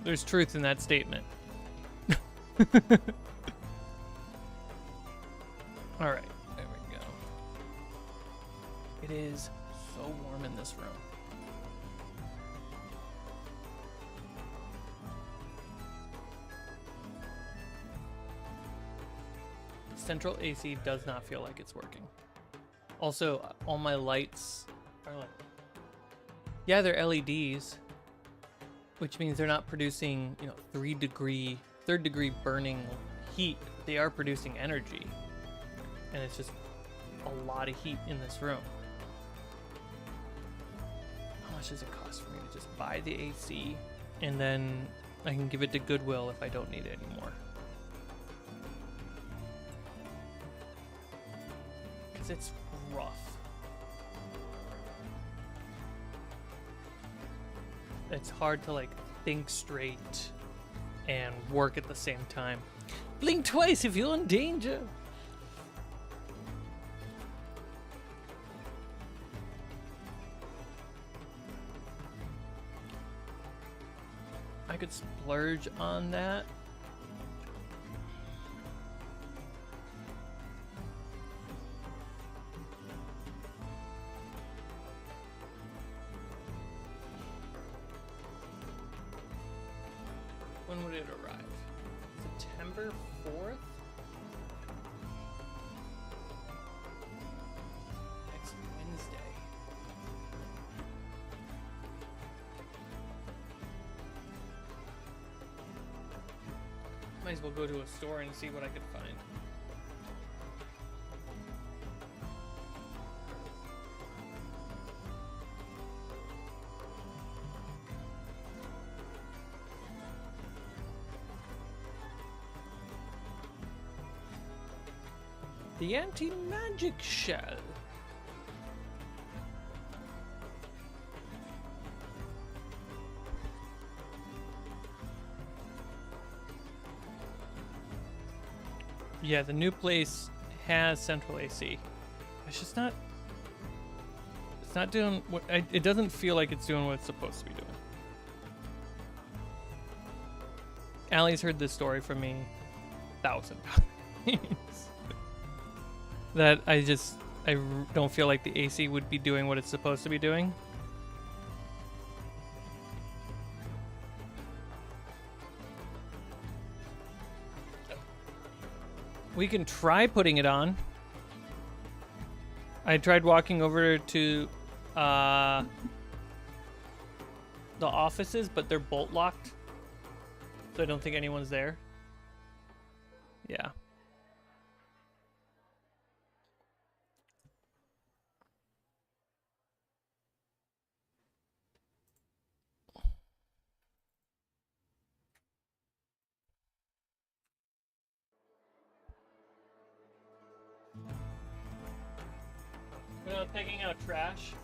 There's truth in that statement. All right, there we go. It is so warm in this room. Central AC does not feel like it's working. Also, all my lights are like, yeah, they're LEDs, which means they're not producing, you know, third degree burning heat. They are producing energy, and it's just a lot of heat in this room. How much does it cost for me to just buy the AC, and then I can give it to Goodwill if I don't need it anymore? Because it's rough. it's hard to like think straight and work at the same time. Blink twice if you're in danger. I could splurge on that. When would it arrive? September 4th? Next Wednesday. Might as well go to a store and see what I could find. The anti-magic shell. Yeah, the new place has central AC. It's just not. It's not doing what. It doesn't feel like it's doing what it's supposed to be doing. Allie's heard this story from me 1,000 times. That I don't feel like the AC would be doing what it's supposed to be doing. We can try putting it on. I tried walking over to the offices, but they're bolt locked. So I don't think anyone's there. Yeah. When I was taking out trash,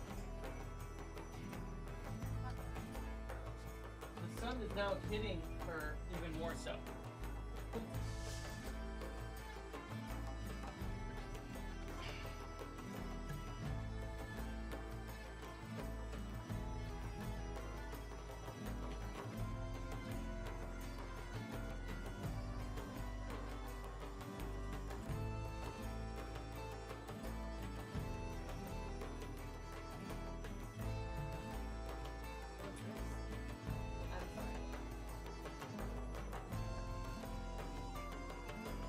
the sun is now hitting her even more so.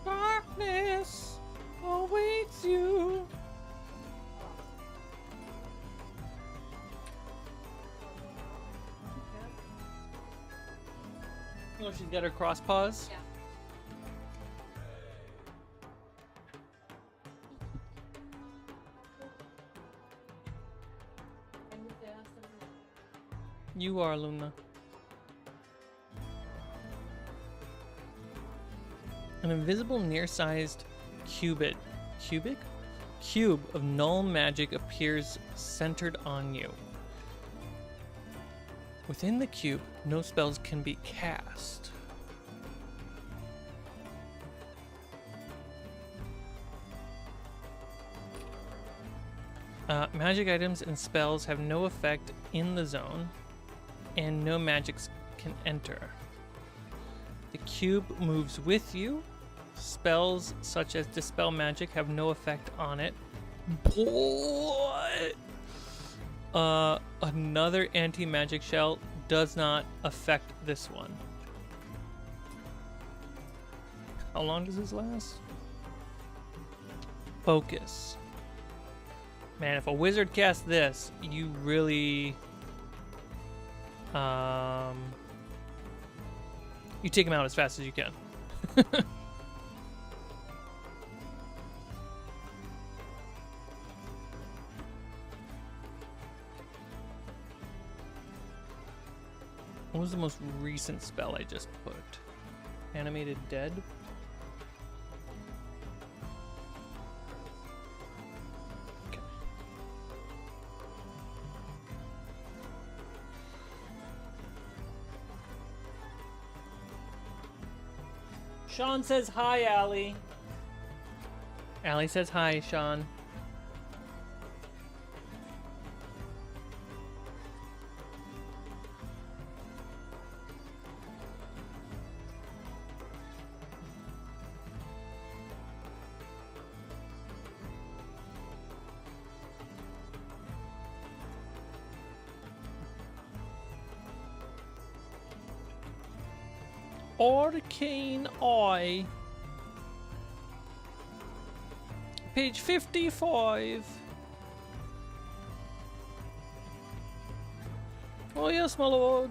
Darkness awaits you. Oh, she's got her cross paws. Yeah. You are, Luna. An invisible near-sized cube of null magic appears centered on you. Within the cube, no spells can be cast. Magic items and spells have no effect in the zone, and no magics can enter. The cube moves with you. Spells such as Dispel Magic have no effect on it. Boy! Another anti-magic shell does not affect this one. How long does this last? Focus. Man, if a wizard casts this, you really... you take him out as fast as you can. What was the most recent spell I just put? Animated Dead? Okay. Sean says hi, Allie. Allie says hi, Sean. Arcane Eye. Page 55. Oh yes, my lord.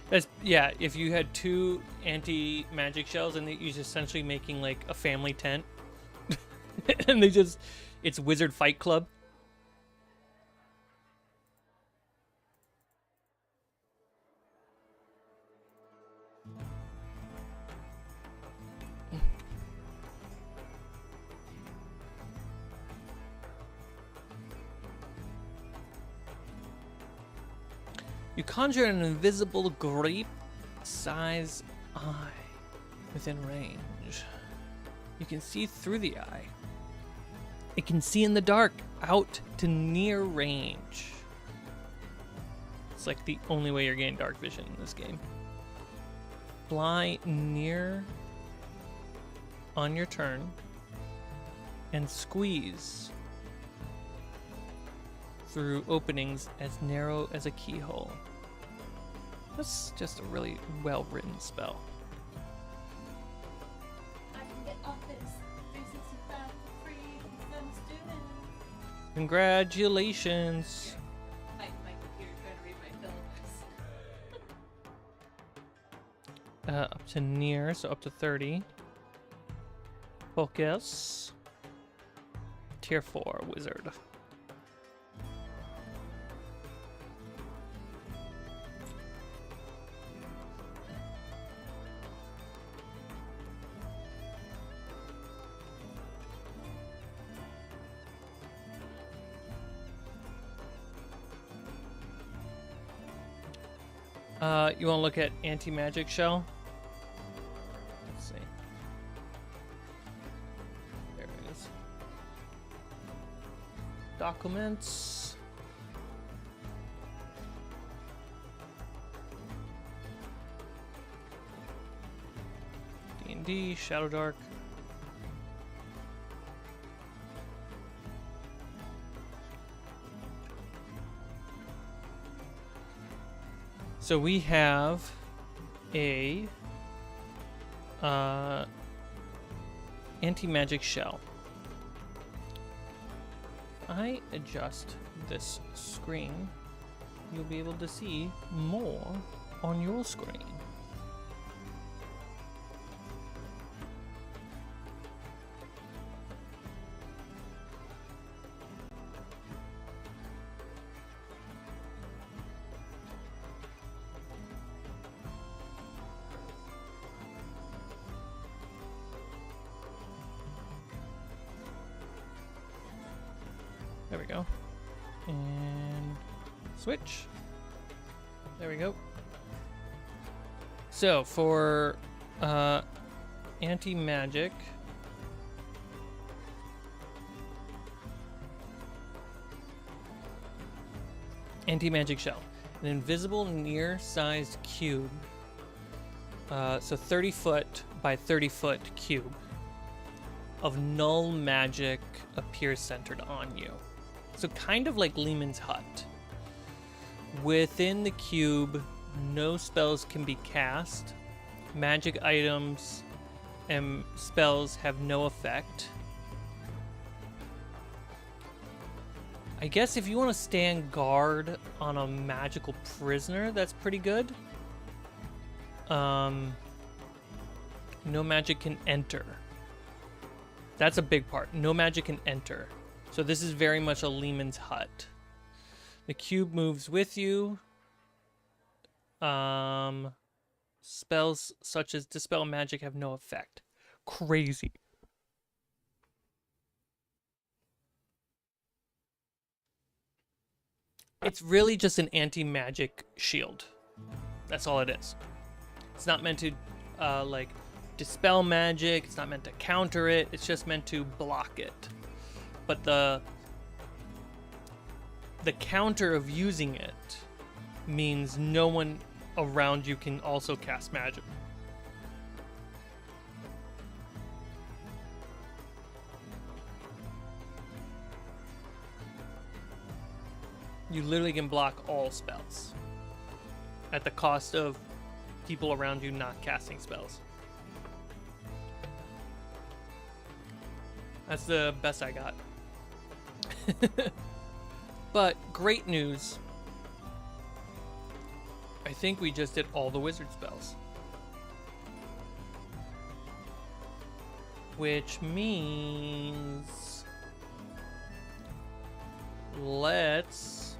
That's, yeah, if you had two anti-magic shells and you're essentially making like a family tent. And it's Wizard Fight Club. You conjure an invisible grape-sized eye within range. You can see through the eye. It can see in the dark, out to near range. It's like the only way you're getting dark vision in this game. Fly near on your turn and squeeze through openings as narrow as a keyhole. That's just a really well-written spell. I can get Office 365 for free because I'm a student. Congratulations. My computer trying to read my films. Up to near, so up to 30. Focus. Tier 4 wizard. You want to look at anti-magic shell? Let's see. There it is. Documents. D&D, Shadowdark. So we have a anti-magic shell. If I adjust this screen, you'll be able to see more on your screen. There we go. And switch. There we go. So for anti-magic, anti-magic shell, an invisible near-sized cube, so 30 foot by 30 foot cube of null magic appears centered on you. So kind of like Lehman's Hut. Within the cube, no spells can be cast. Magic items and spells have no effect. I guess if you want to stand guard on a magical prisoner, that's pretty good. No magic can enter. That's a big part. No magic can enter. So this is very much a Lehman's Hut. The cube moves with you. Spells such as Dispel Magic have no effect. Crazy. It's really just an anti-magic shield. That's all it is. It's not meant to like dispel magic. It's not meant to counter it. It's just meant to block it. But the counter of using it means no one around you can also cast magic. You literally can block all spells at the cost of people around you not casting spells. That's the best I got. But great news. I think we just did all the wizard spells. Which means let's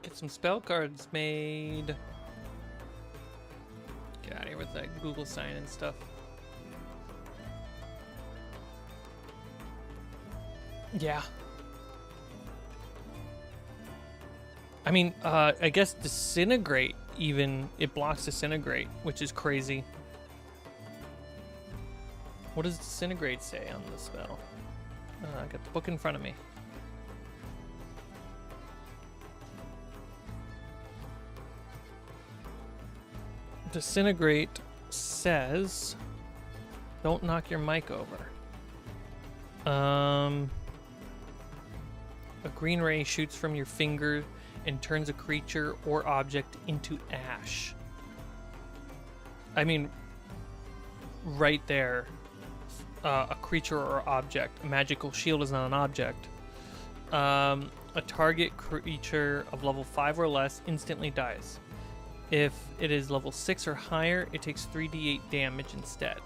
get some spell cards made. Get out of here with that Google sign and stuff. Yeah. I mean, I guess Disintegrate even, it blocks Disintegrate, which is crazy. What does Disintegrate say on the spell? I got the book in front of me. Disintegrate says, don't knock your mic over. A green ray shoots from your finger and turns a creature or object into ash. I mean, right there, a creature or object. A magical shield is not an object. A target creature of level 5 or less instantly dies. If it is level 6 or higher, it takes 3d8 damage instead.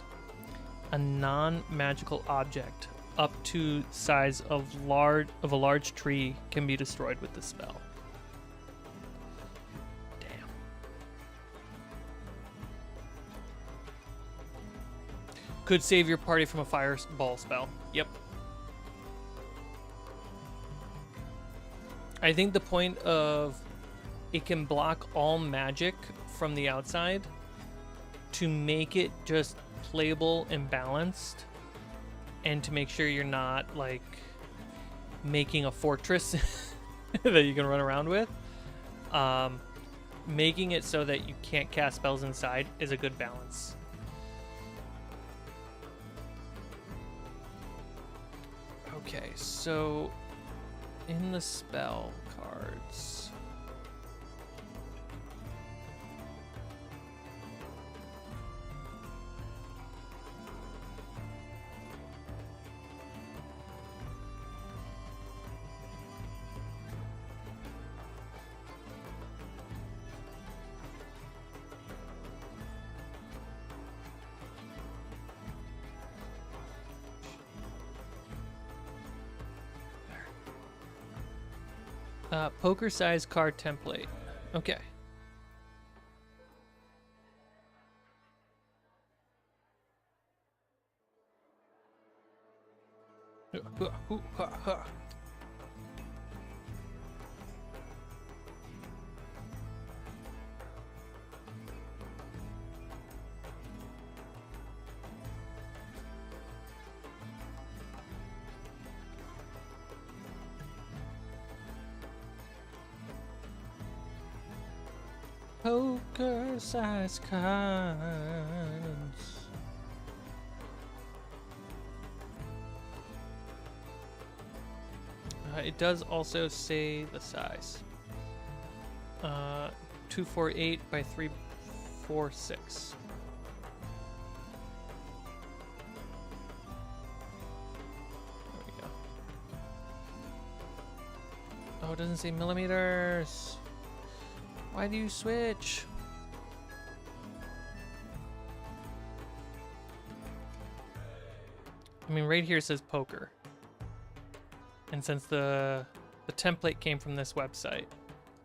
A non-magical object up to size of a large tree can be destroyed with this spell. Damn. Could save your party from a fireball spell. Yep. I think the point of it can block all magic from the outside to make it just playable and balanced, and to make sure you're not like making a fortress that you can run around with. Making it so that you can't cast spells inside is a good balance. Okay, so in the spell cards, poker size card template. Okay. Poker size cards. It does also say the size. 248 by 346. There we go. Oh, it doesn't say millimeters. Why do you switch? I mean, right here it says poker. And since the template came from this website,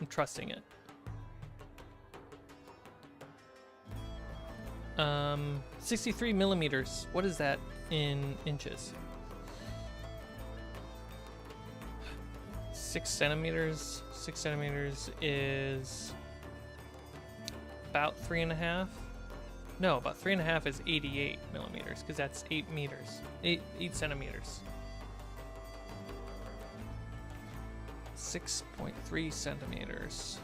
I'm trusting it. 63 millimeters. What is that in inches? 6 centimeters. 6 centimeters is about 3.5. No, about 3.5 is 88 millimeters, because that's 8 meters. 8 centimeters. 6.3 centimeters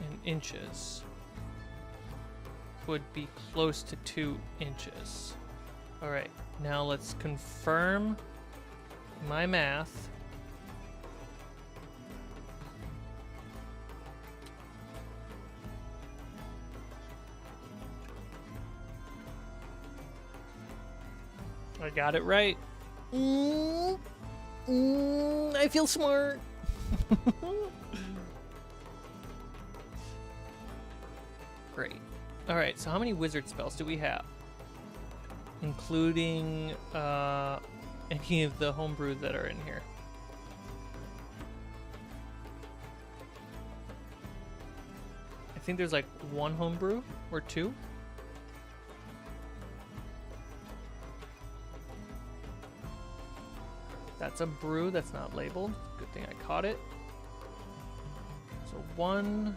in inches would be close to 2 inches. All right, now let's confirm my math. I got it right. I feel smart. Great. All right, so how many wizard spells do we have? Including any of the homebrew that are in here. I think there's like 1 homebrew or 2. That's a brew that's not labeled. Good thing I caught it. So 1.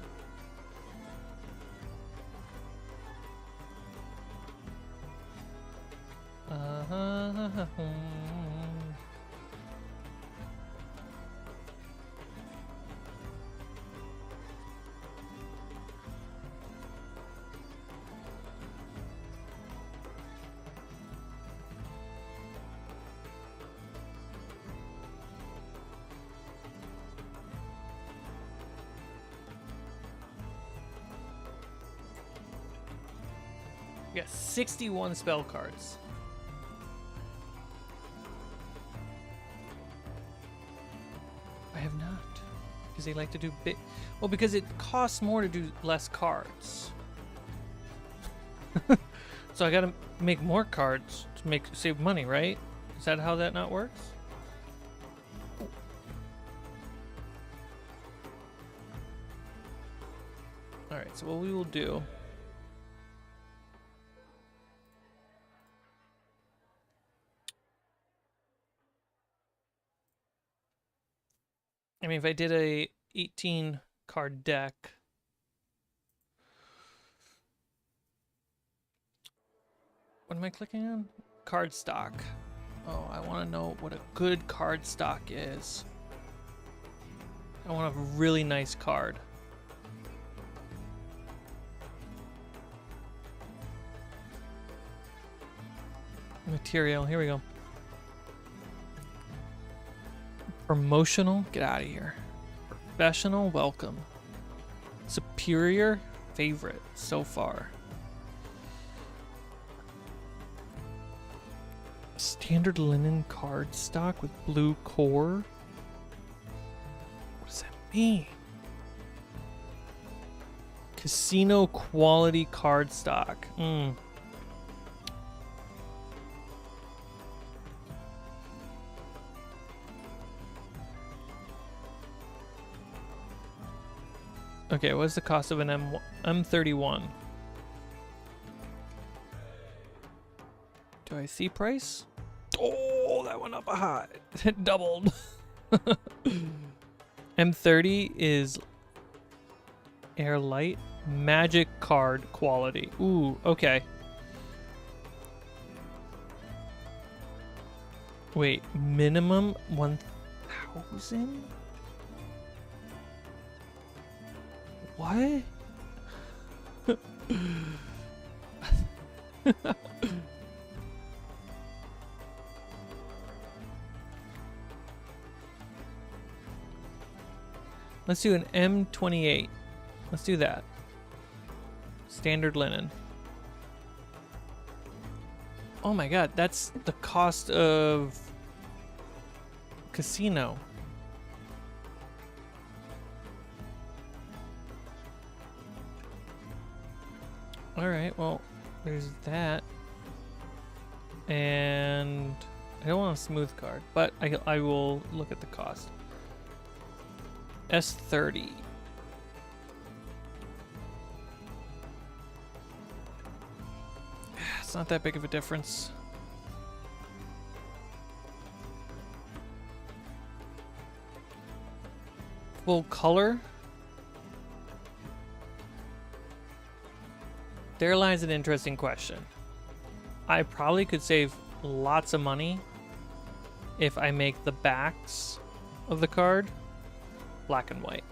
We got 61 spell cards. I have not. Because they like to do big. Well, because it costs more to do less cards. So I gotta make more cards to save money, right? Is that how that not works? Alright, so what we will do. I mean, if I did a 18 card deck, what am I clicking on? Card stock. Oh, I want to know what a good card stock is. I want a really nice card. Material, here we go. Promotional, get out of here. Professional, welcome. Superior, favorite so far. Standard linen card stock with blue core. What does that mean? Casino quality card stock. Okay, what's the cost of an M31? Do I see price? Oh, that went up a high. It doubled. M30 is airlight magic card quality. Ooh, okay. Wait, minimum 1,000? What? Let's do an M28. Let's do that. Standard linen. Oh my god, that's the cost of casino. Alright, well, there's that. And I don't want a smooth card, but I will look at the cost. S30. It's not that big of a difference. Full color? There lies an interesting question. I probably could save lots of money if I make the backs of the card black and white.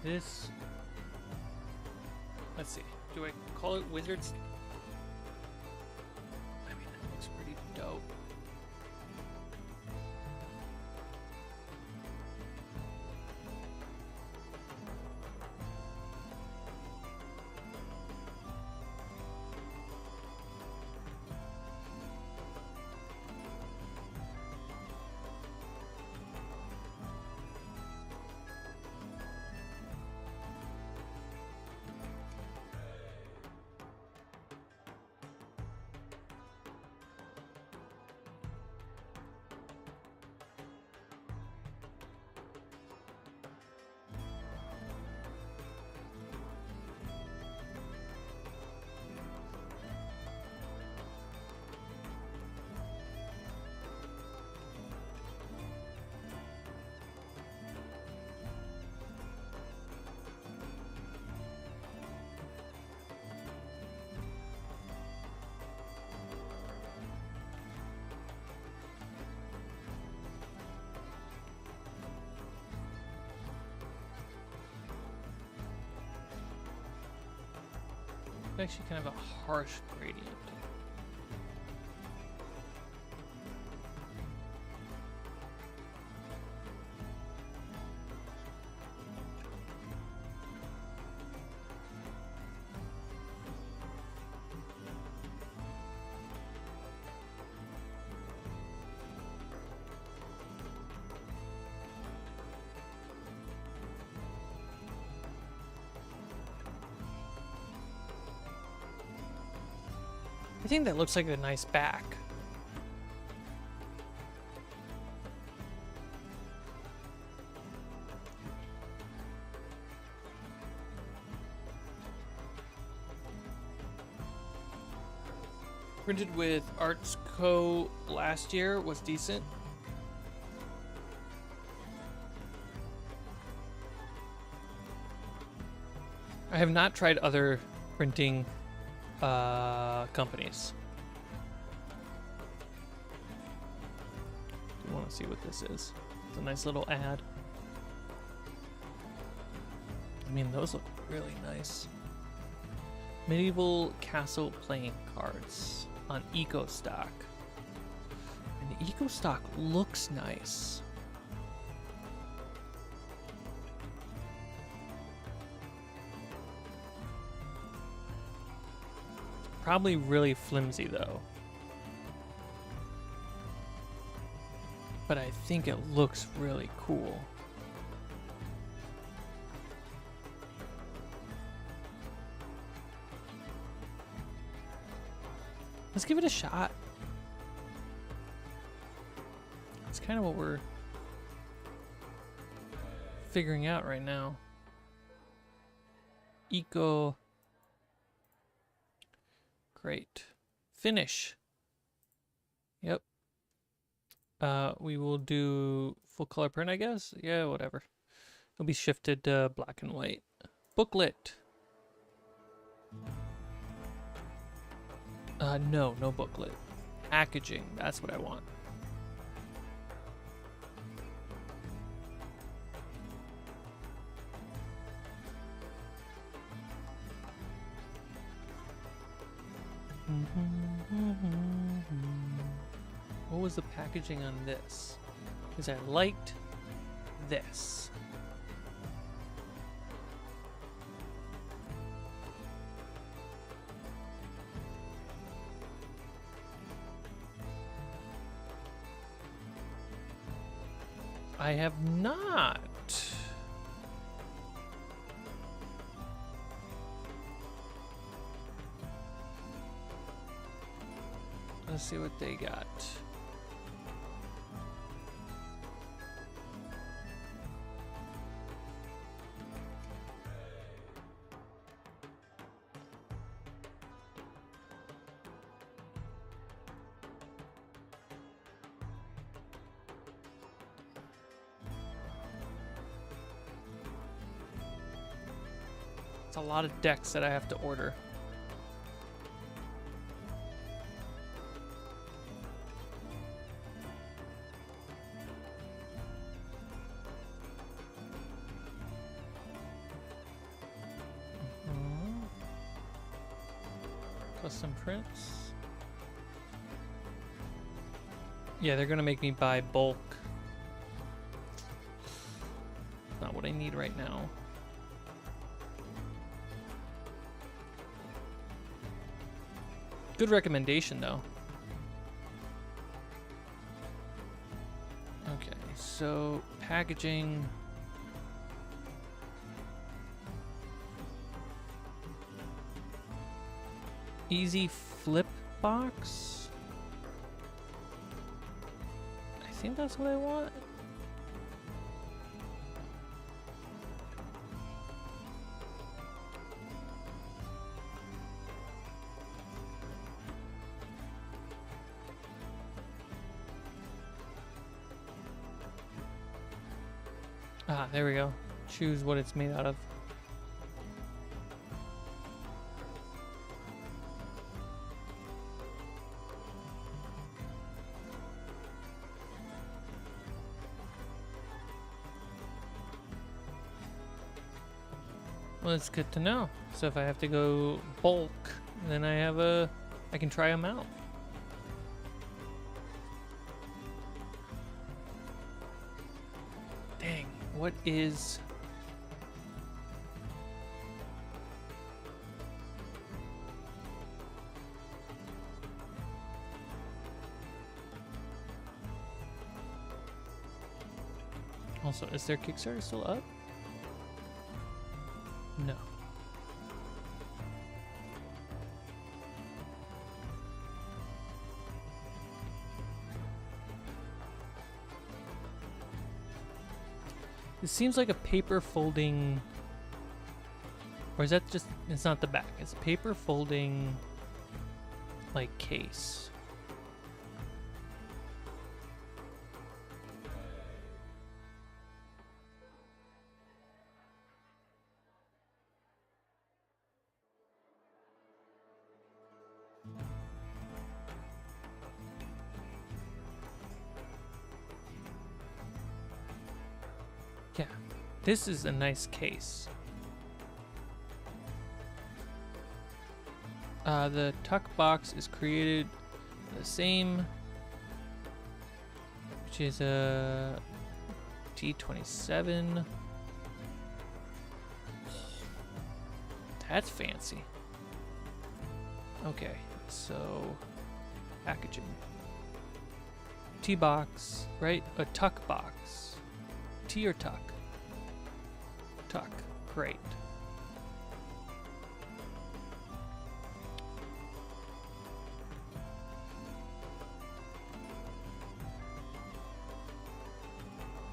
This... Let's see. Do I call it Wizards? I mean, that looks pretty dope. Actually kind of a harsh gradient. I think that looks like a nice back. Printed with Arts Co. last year was decent. I have not tried other printing companies. I want to see what this is. It's a nice little ad. I mean, those look really nice. Medieval castle playing cards on Eco Stock. And the Eco Stock looks nice. Probably really flimsy though. But I think it looks really cool. Let's give it a shot. It's kind of what we're figuring out right now. Eco. Great. Finish. Yep. We will do full color print, I guess. Yeah, whatever. It'll be shifted to black and white. Booklet. No booklet. Packaging. That's what I want. What was the packaging on this? Because I liked this. I have not. Let's see what they got. It's a lot of decks that I have to order. Custom prints. Yeah, they're gonna make me buy bulk. Not what I need right now. Good recommendation, though. Okay, so packaging. Easy flip box. I think that's what I want. Ah, there we go. Choose what it's made out of. Well, it's good to know. So if I have to go bulk, then I can try them out. Dang, what is... Also, is their Kickstarter still up? No. It seems like a paper folding, or is that just, it's not the back, it's a paper folding, like, case. Yeah, this is a nice case. The tuck box is created the same, which is a T27. That's fancy. Okay, so packaging. T box, right? A tuck box. T or tuck? Tuck. Great.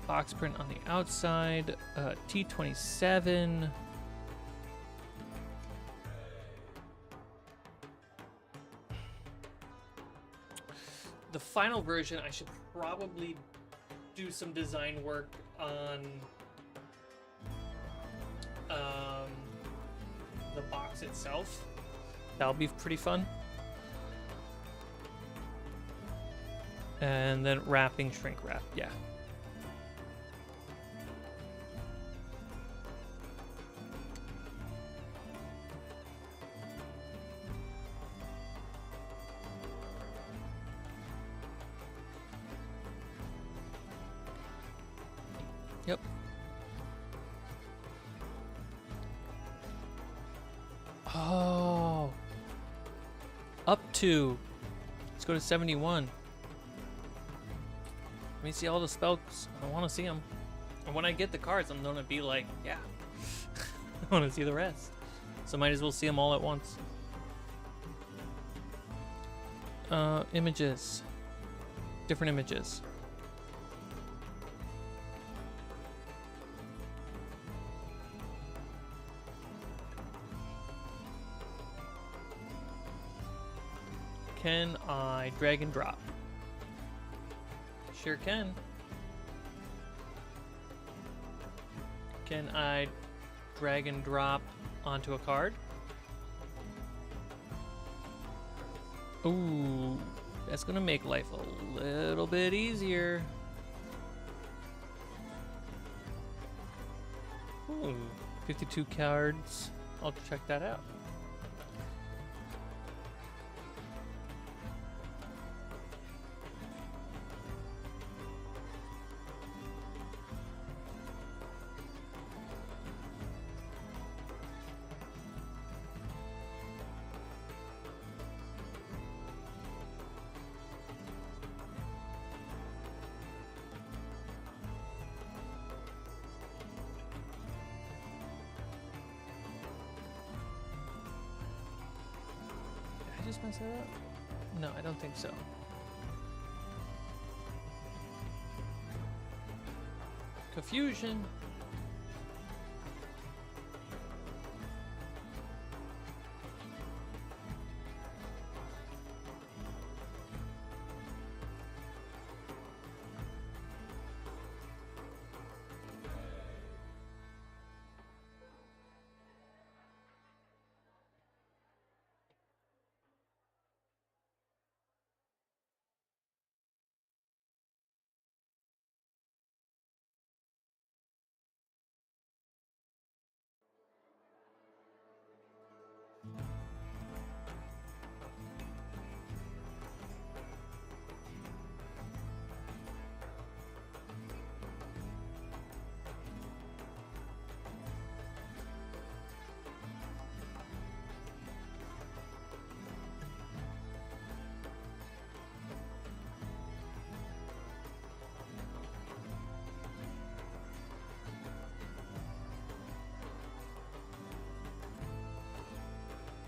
Box print on the outside. T27. The final version, I should probably do some design work on the box itself. That'll be pretty fun. And then wrapping, shrink wrap, yeah. Yep. Oh. Up to. Let's go to 71. Let me see all the spells. I want to see them. And when I get the cards, I'm going to be like, yeah. I want to see the rest. So might as well see them all at once. Images. Different images. Can I drag and drop? Sure can. Can I drag and drop onto a card? Ooh, that's gonna make life a little bit easier. Ooh, 52 cards. I'll check that out. Just mess that up? No, I don't think so. Confusion.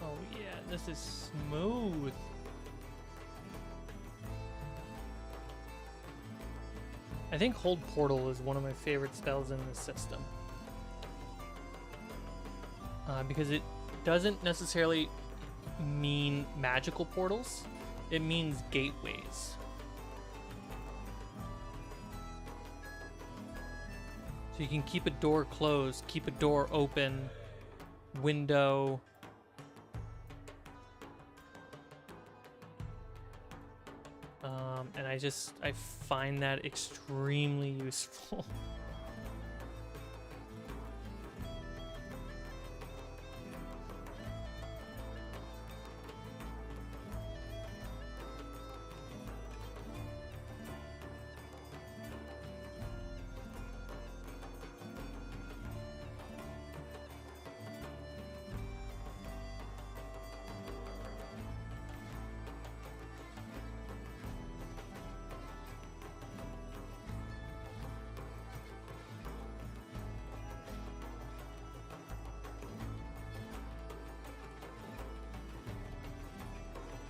Oh yeah, this is smooth. I think Hold Portal is one of my favorite spells in this system. Because it doesn't necessarily mean magical portals, it means gateways. So you can keep a door closed, keep a door open, window. And I find that extremely useful.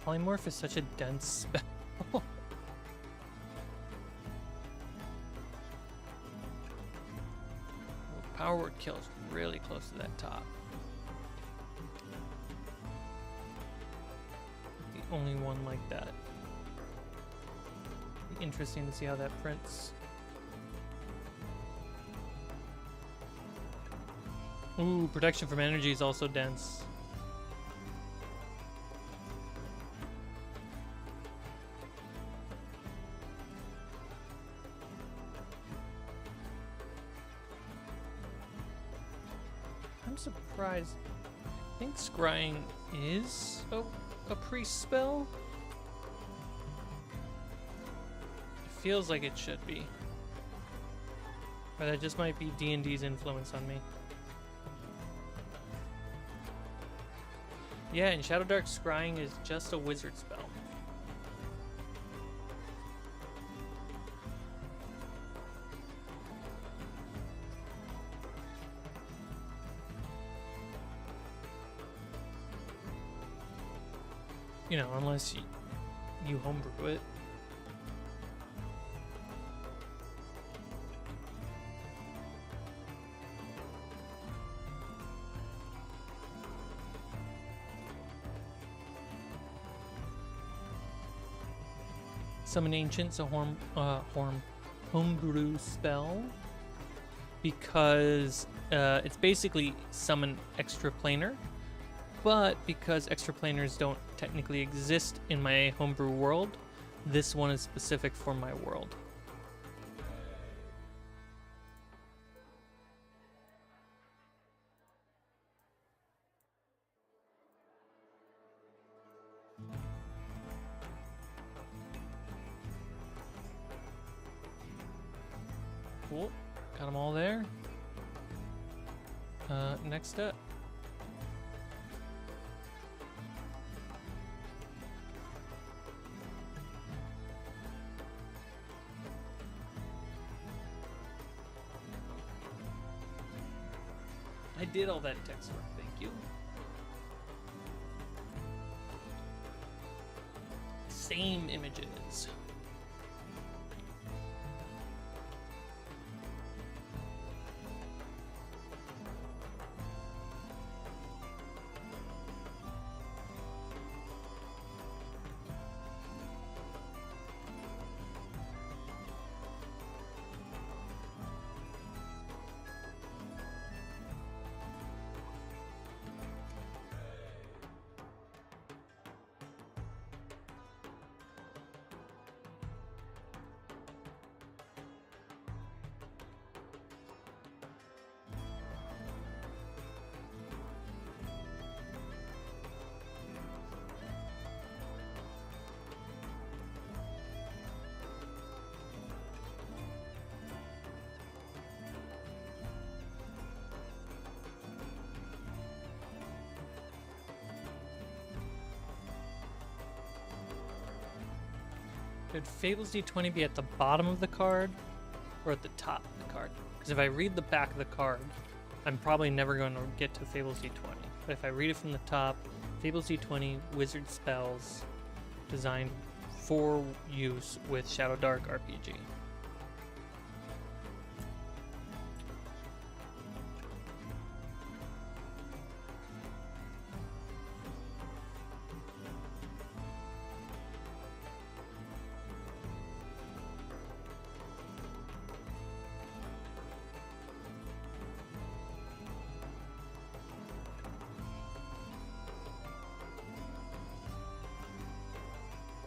Polymorph is such a dense spell. Power word kill is really close to that top. The only one like that. Be interesting to see how that prints. Ooh, protection from energy is also dense. I'm surprised. I think scrying is a priest spell. It feels like it should be. Or that just might be D&D's influence on me. Yeah, in Shadowdark, scrying is just a wizard spell. You know, unless you homebrew it. Summon Ancient's a homebrew spell because it's basically summon extraplanar, but because extraplanars don't technically exist in my homebrew world, this one is specific for my world. Cool. Got them all there. Next up. I did all that text work, thank you. Same images. Should Fables D20 be at the bottom of the card or at the top of the card? Because if I read the back of the card, I'm probably never going to get to Fables D20. But if I read it from the top, Fables D20 wizard spells designed for use with Shadowdark RPG.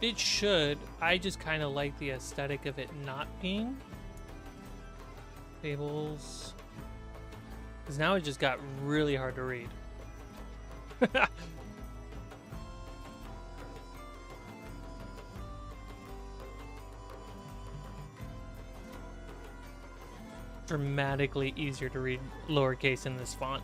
It should. I just kind of like the aesthetic of it not being. Fables. Because now it just got really hard to read. Dramatically easier to read lowercase in this font.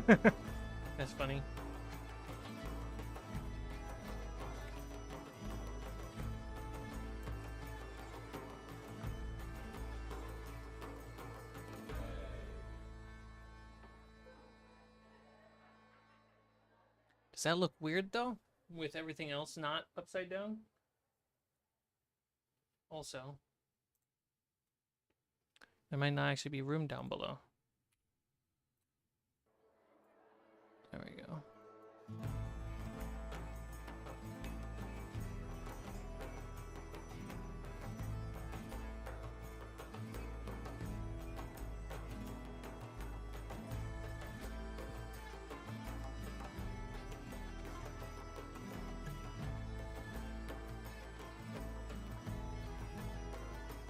That's funny. Does that look weird though? With everything else not upside down? Also, there might not actually be room down below. There we go.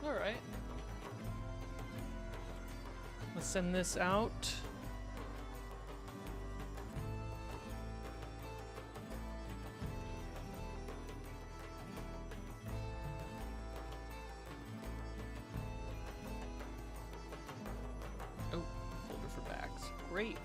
All right. Let's send this out. Oh, folder for bags. Great.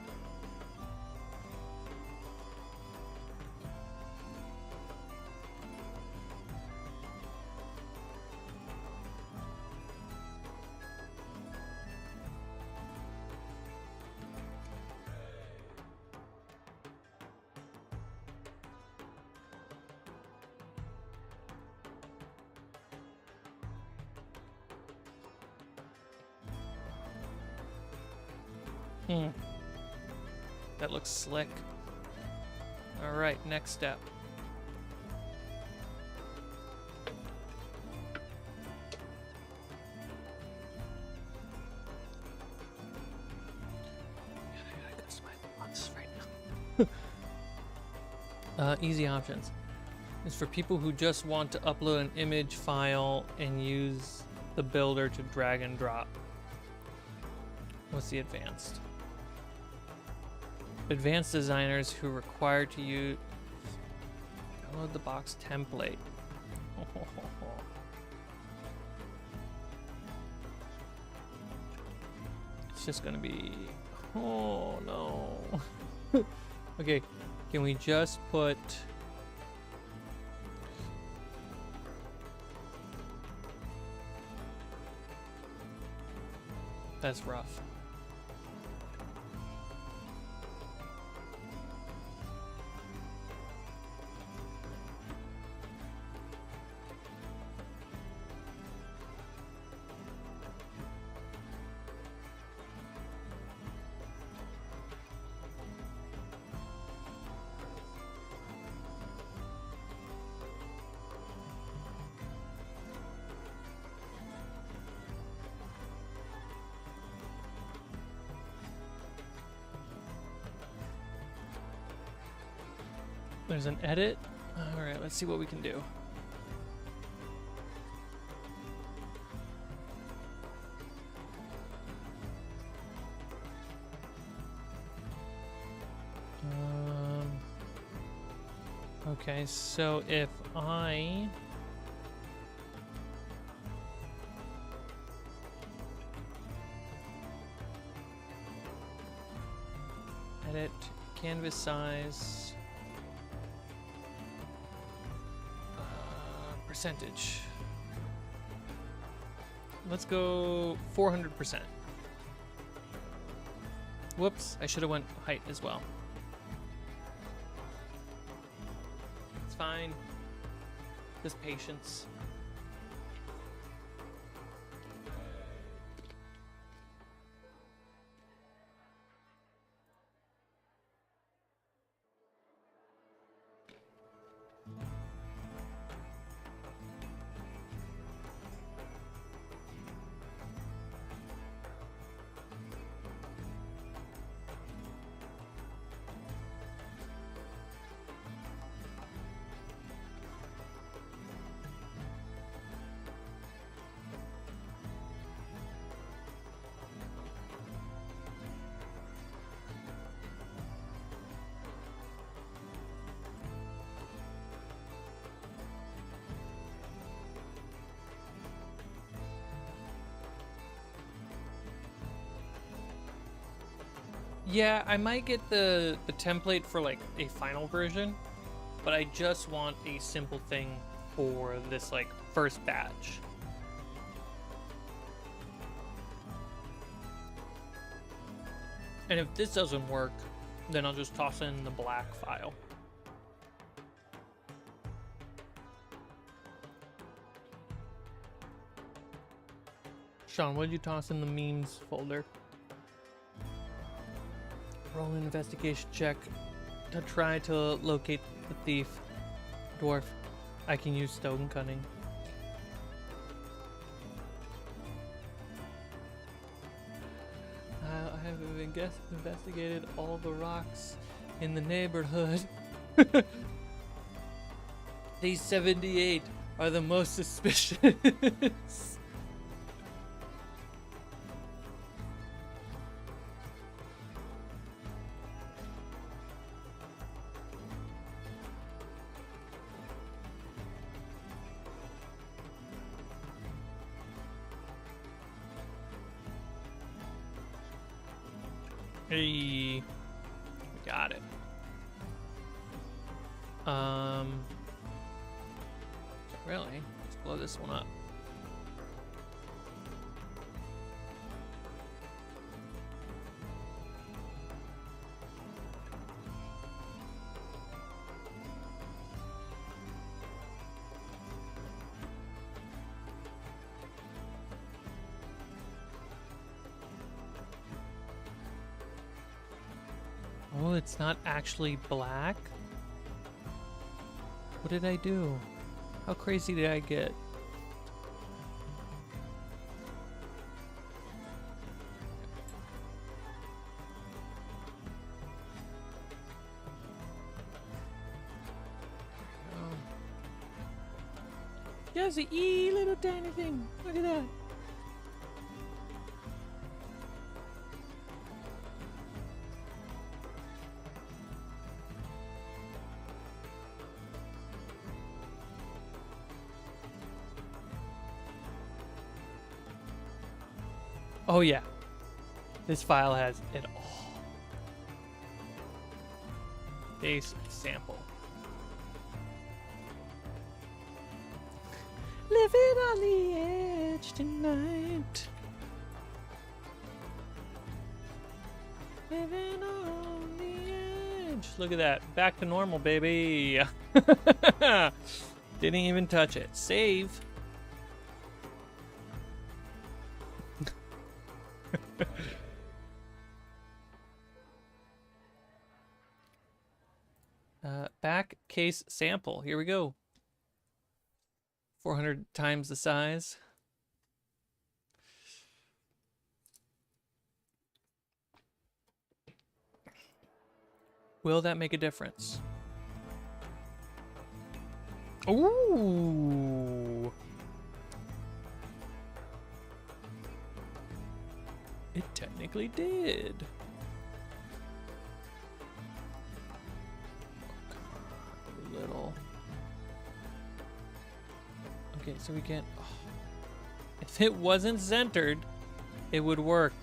That looks slick. All right, next step. I gotta customize the fonts right now. Easy options. It's for people who just want to upload an image file and use the builder to drag and drop. What's the advanced? Advanced designers who require to use download the box template. It's just gonna be, oh no. Okay, can we just put that's rough. There's an edit. All right, let's see what we can do. Okay, so if I edit canvas size, percentage. Let's go 400%. Whoops, I should have went height as well. It's fine. Just patience. Yeah, I might get the template for like a final version, but I just want a simple thing for this like first batch. And if this doesn't work, then I'll just toss in the black file. Sean, what did you toss in the memes folder? Roll an investigation check to try to locate the thief. Dwarf, I can use stone cunning. I have investigated all the rocks in the neighborhood. These 78 are the most suspicious. Hey, we got it. Really? Let's blow this one up. Oh, it's not actually black? What did I do? How crazy did I get? Just a little tiny thing. Look at that. Oh yeah, this file has it all. Base sample. Living on the edge tonight. Living on the edge. Look at that, back to normal, baby. Didn't even touch it. Save. Back case sample. Here we go. 400 times the size. Will that make a difference? Ooh. It technically did. Little. Okay, so we can't. Oh. If it wasn't centered, it would work.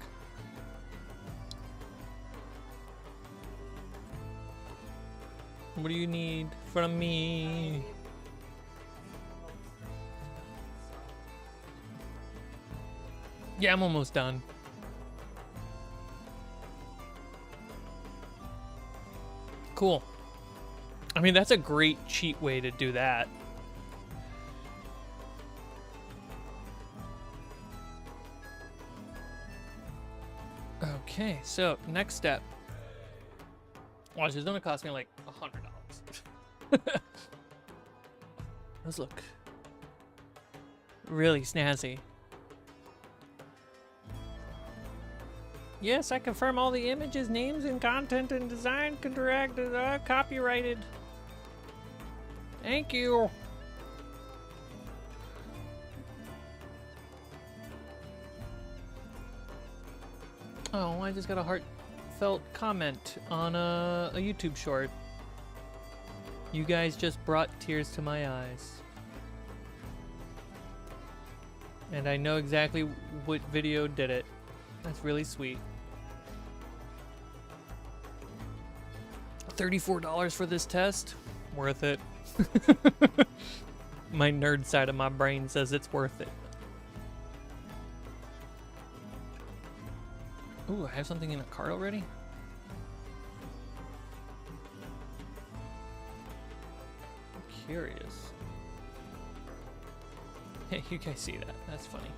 What do you need from me? Yeah, I'm almost done. Cool. I mean, that's a great cheat way to do that. Okay, so next step. Watch, it's gonna cost me like $100. Those look really snazzy. Yes, I confirm all the images, names, and content and design contract copyrighted. Thank you. Oh, I just got a heartfelt comment on a YouTube short. You guys just brought tears to my eyes. And I know exactly what video did it. That's really sweet. $34 for this test? Worth it. My nerd side of my brain says it's worth it. Ooh, I have something in a cart already? I'm curious. Hey, you guys see that? That's funny.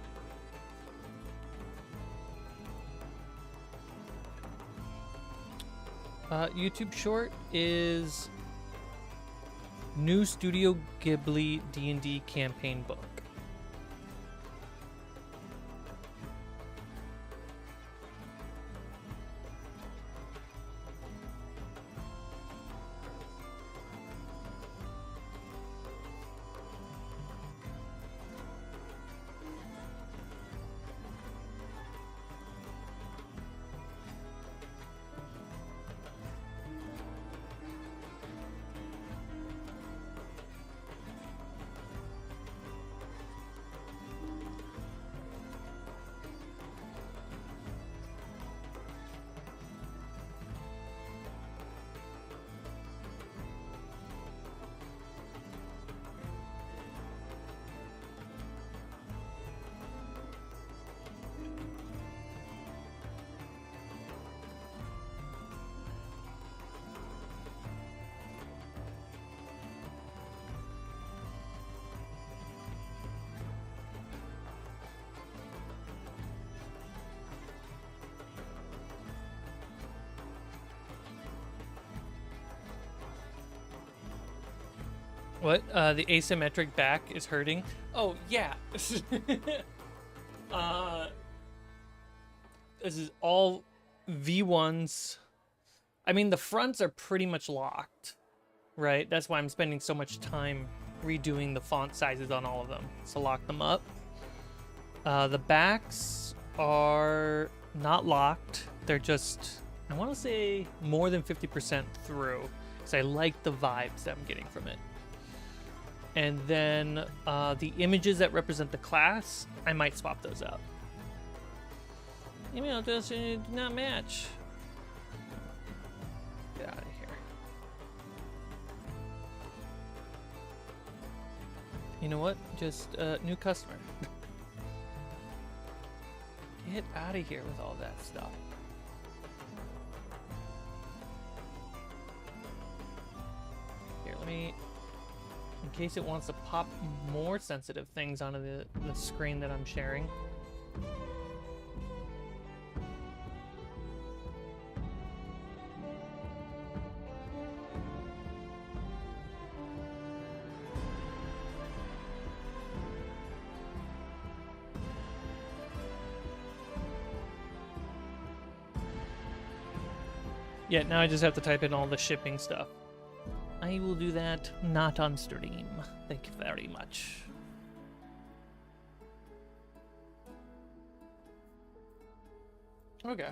YouTube short is new Studio Ghibli D&D campaign book. What? The asymmetric back is hurting? Oh, yeah. This is all V1s. I mean, the fronts are pretty much locked, right? That's why I'm spending so much time redoing the font sizes on all of them to lock them up. The backs are not locked. They're just, I want to say, more than 50% through, because I like the vibes that I'm getting from it. And then the images that represent the class, I might swap those out. Email address do not match. Get out of here. You know what? Just new customer. Get out of here with all that stuff. Here, let me... In case it wants to pop more sensitive things onto the screen that I'm sharing. Yeah, now I just have to type in all the shipping stuff. I will do that not on stream. Thank you very much. Okay.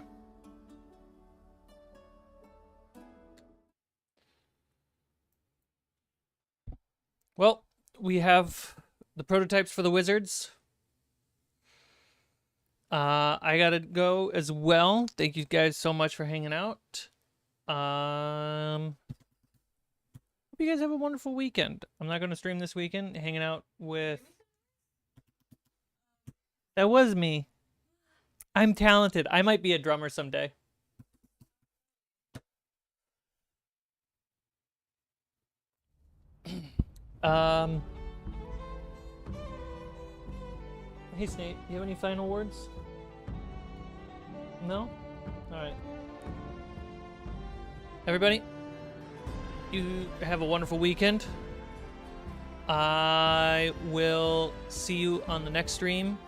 Well, we have the prototypes for the wizards. I gotta go as well. Thank you guys so much for hanging out. Hope you guys have a wonderful weekend. I'm not going to stream this weekend. Hanging out with... That was me. I'm talented. I might be a drummer someday. Hey, Snake, you have any final words? No? Alright. Everybody, you have a wonderful weekend. I will see you on the next stream.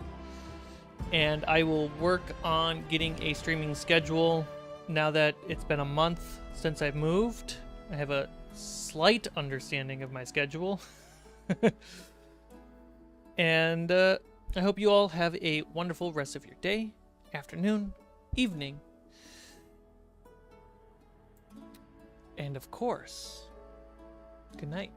And I will work on getting a streaming schedule now that it's been a month since I've moved. I have a slight understanding of my schedule. And I hope you all have a wonderful rest of your day, afternoon, evening. And of course, good night.